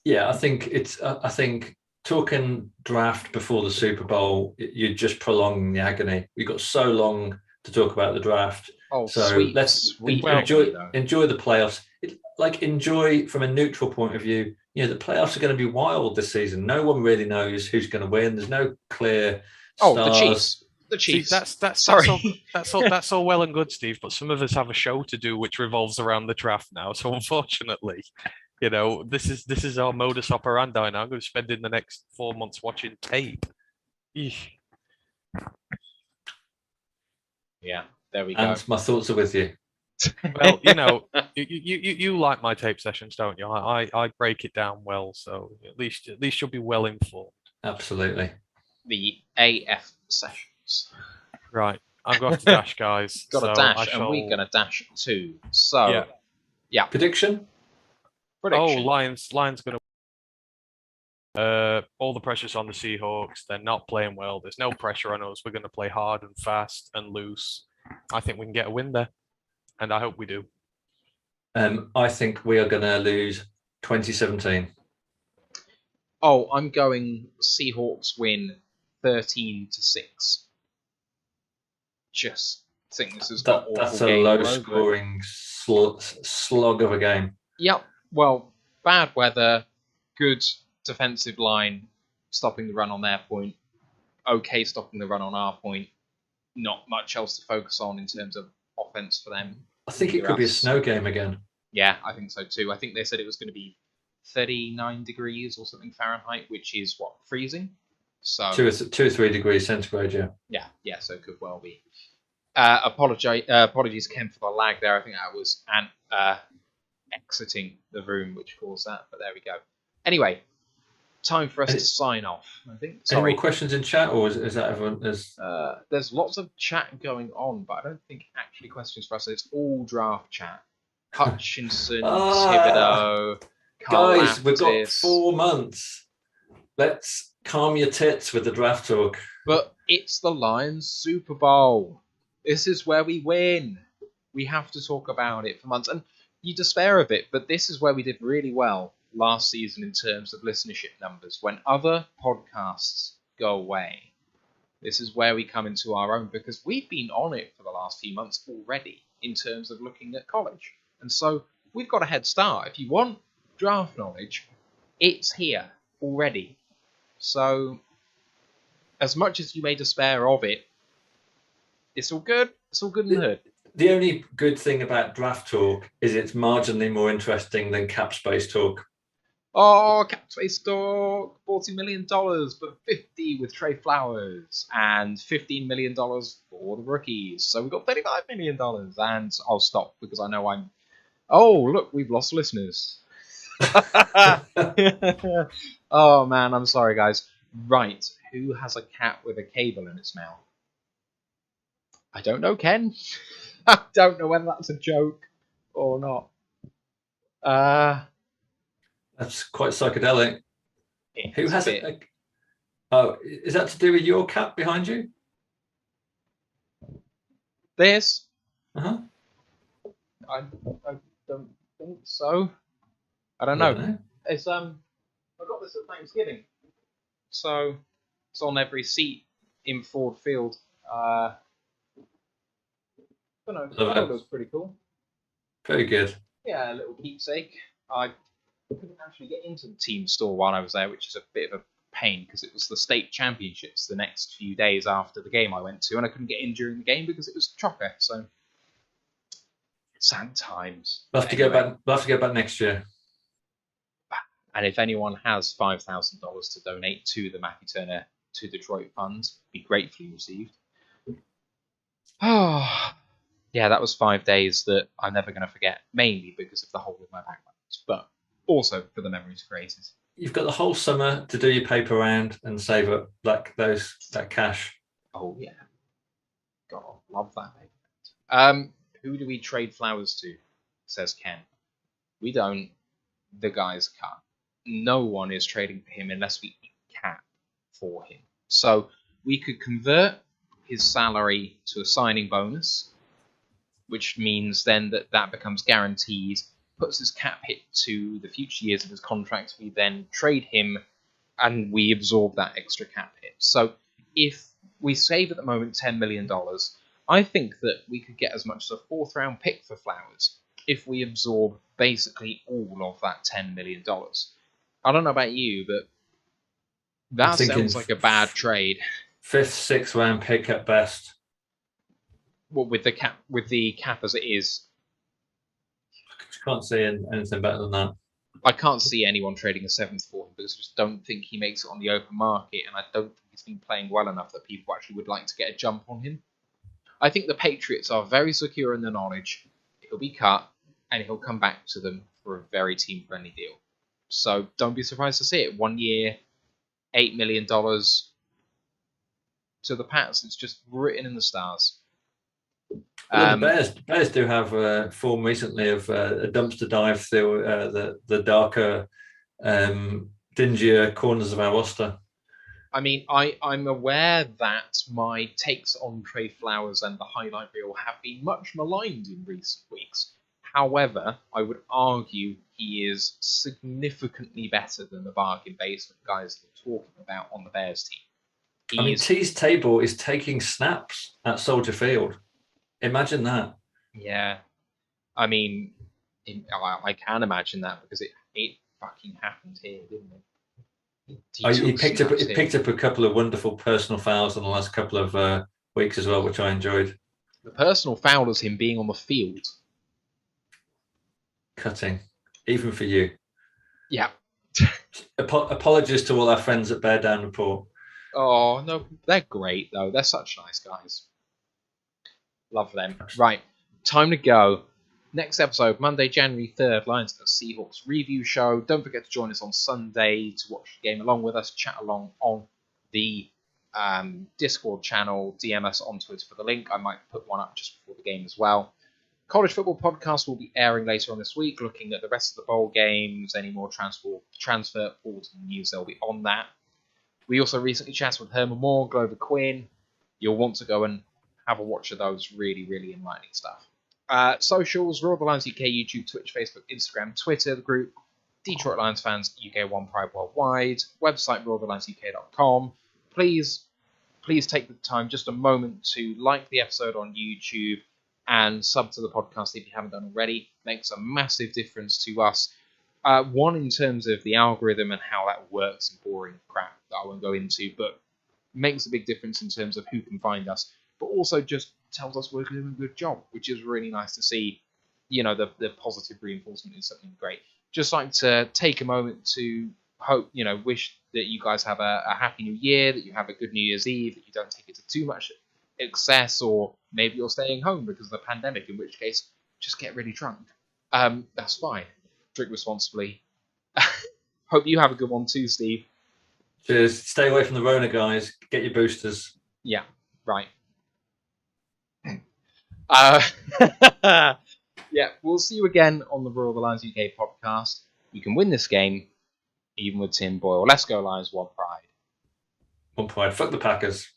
Yeah, I think talking draft before the Super Bowl, you're just prolonging the agony. We've got so long to talk about the draft. Oh, So sweet, let's sweet enjoy though. the playoffs. Enjoy from a neutral point of view. The playoffs are going to be wild this season. No one really knows who's going to win. There's no clear Oh, the stars. Chiefs. The See, Chiefs. that's all well and good, Steve. But some of us have a show to do which revolves around the draft now. So unfortunately, this is our modus operandi now. I'm going to spend in the next 4 months watching tape. Eesh. Yeah, there we go. And my thoughts are with you. Well, you like my tape sessions, don't you? I break it down well, so at least you'll be well informed. Absolutely. The AF sessions. Right, I'm going to dash, guys. Got so a dash, I shall... and we're going to dash too. So, yeah. Prediction? Oh, Lions going to. All the pressure's on the Seahawks. They're not playing well. There's no pressure on us. We're going to play hard and fast and loose. I think we can get a win there, and I hope we do. I think we are going to lose 2017. Oh, I'm going Seahawks win 13-6. Just think this has got That's awful a game low-scoring slog of a game. Yep. Well, bad weather, good defensive line, stopping the run on their point. Okay, stopping the run on our point. Not much else to focus on in terms of offense for them. I think it could be a snow game again. Yeah, I think so too. I think they said it was going to be 39 degrees or something Fahrenheit, which is what, freezing? So 2 or 3 degrees centigrade, yeah. Yeah, so it could well be. Apologies, Ken, for the lag there. I think that was exiting the room which caused that, but there we go. Anyway, time for us to sign off, I think. Any more questions in chat, or is that everyone? There's lots of chat going on, but I don't think actually questions for us. It's all draft chat. Hutchinson, Thibodeau, guys, we've got Karlaftis. 4 months. Let's calm your tits with the draft talk. But it's the Lions Super Bowl. This is where we win. We have to talk about it for months. And you despair of it, but this is where we did really well last season in terms of listenership numbers. When other podcasts go away, this is where we come into our own, because we've been on it for the last few months already in terms of looking at college. And so we've got a head start. If you want draft knowledge, it's here already. So as much as you may despair of it, it's all good. It's all good in the hood. The only good thing about draft talk is it's marginally more interesting than cap space talk. Oh, cap space talk, $40 million, but 50 with Trey Flowers, and $15 million for the rookies. So we've got $35 million, and I'll stop because I know I'm... Oh, look, we've lost listeners. Oh, man, I'm sorry, guys. Right, who has a cat with a cable in its mouth? I don't know, Ken. I don't know whether that's a joke or not. That's quite psychedelic. Who has it? Oh, is that to do with your cat behind you? This? Uh-huh. I don't think so. I don't know. It's I got this at Thanksgiving, so it's on every seat in Ford Field. I don't know. I thought it was pretty cool. Very good. Yeah, a little keepsake. I couldn't actually get into the team store while I was there, which is a bit of a pain because it was the state championships the next few days after the game I went to, and I couldn't get in during the game because it was chocker. So sad times. We'll have to go back. We'll have to go back next year. And if anyone has $5,000 to donate to the Matthew Turner to Detroit Fund, be gratefully received. Oh, yeah, that was 5 days that I'm never going to forget, mainly because of the hole in my background, but also for the memories created. You've got the whole summer to do your paper round and save up that cash. Oh yeah, God, love that paper. Who do we trade Flowers to? Says Ken. We don't. The guy's cut. No one is trading for him unless we cap for him. So we could convert his salary to a signing bonus, which means then that becomes guaranteed, puts his cap hit to the future years of his contract. We then trade him and we absorb that extra cap hit. So if we save at the moment $10 million, I think that we could get as much as a 4th round pick for Flowers if we absorb basically all of that $10 million. I don't know about you, but I'm that thinking sounds like a bad trade. 5th, 6th round pick at best. Well, with the cap as it is, Can't see anything better than that. I can't see anyone trading a 7th for him because I just don't think he makes it on the open market, and I don't think he's been playing well enough that people actually would like to get a jump on him. I think the Patriots are very secure in the knowledge he'll be cut and he'll come back to them for a very team-friendly deal. So don't be surprised to see it. 1 year, $8 million to the Pats. It's just written in the stars. Well, the Bears do have a form recently of a dumpster dive through the darker, dingier corners of our roster. I mean, I'm aware that my takes on Trey Flowers and the highlight reel have been much maligned in recent weeks. However, I would argue he is significantly better than the bargain basement guys we're talking about on the Bears team. I mean, T's Table is taking snaps at Soldier Field. Imagine that. Yeah. I mean, I can imagine that because it fucking happened here, didn't it? He picked up a couple of wonderful personal fouls in the last couple of weeks as well, which I enjoyed. The personal foul was him being on the field. Cutting, even for you. Yeah. Apologies to all our friends at Bear Down Report. Oh, no, they're great, though. They're such nice guys. Love them. Right, time to go. Next episode, Monday, January 3rd, Lions vs Seahawks review show. Don't forget to join us on Sunday to watch the game along with us, chat along on the Discord channel, DM us on Twitter for the link. I might put one up just before the game as well. College Football Podcast will be airing later on this week, looking at the rest of the bowl games, any more transfer portal news, they'll be on that. We also recently chatted with Herman Moore, Glover Quinn. You'll want to go and have a watch of those. Really, really enlightening stuff. Socials, Royal the Lions UK, YouTube, Twitch, Facebook, Instagram, Twitter, the group, Detroit Lions Fans, UK One Pride Worldwide, website, royalthelionsuk.com. Please take the time, just a moment, to like the episode on YouTube and sub to the podcast if you haven't done already. Makes a massive difference to us. One, in terms of the algorithm and how that works, and boring crap that I won't go into, but makes a big difference in terms of who can find us, but also just tells us we're doing a good job, which is really nice to see. You know, the positive reinforcement is something great. Just like to take a moment to hope, wish that you guys have a happy new year, that you have a good New Year's Eve, that you don't take it to too much excess, or maybe you're staying home because of the pandemic, in which case, just get really drunk. That's fine. Drink responsibly. Hope you have a good one too, Steve. Cheers. Stay away from the Rona, guys. Get your boosters. Yeah, right. Yeah, we'll see you again on the Royal the Lions UK podcast. We can win this game, even with Tim Boyle. Let's go, Lions. One pride. One pride. Fuck the Packers.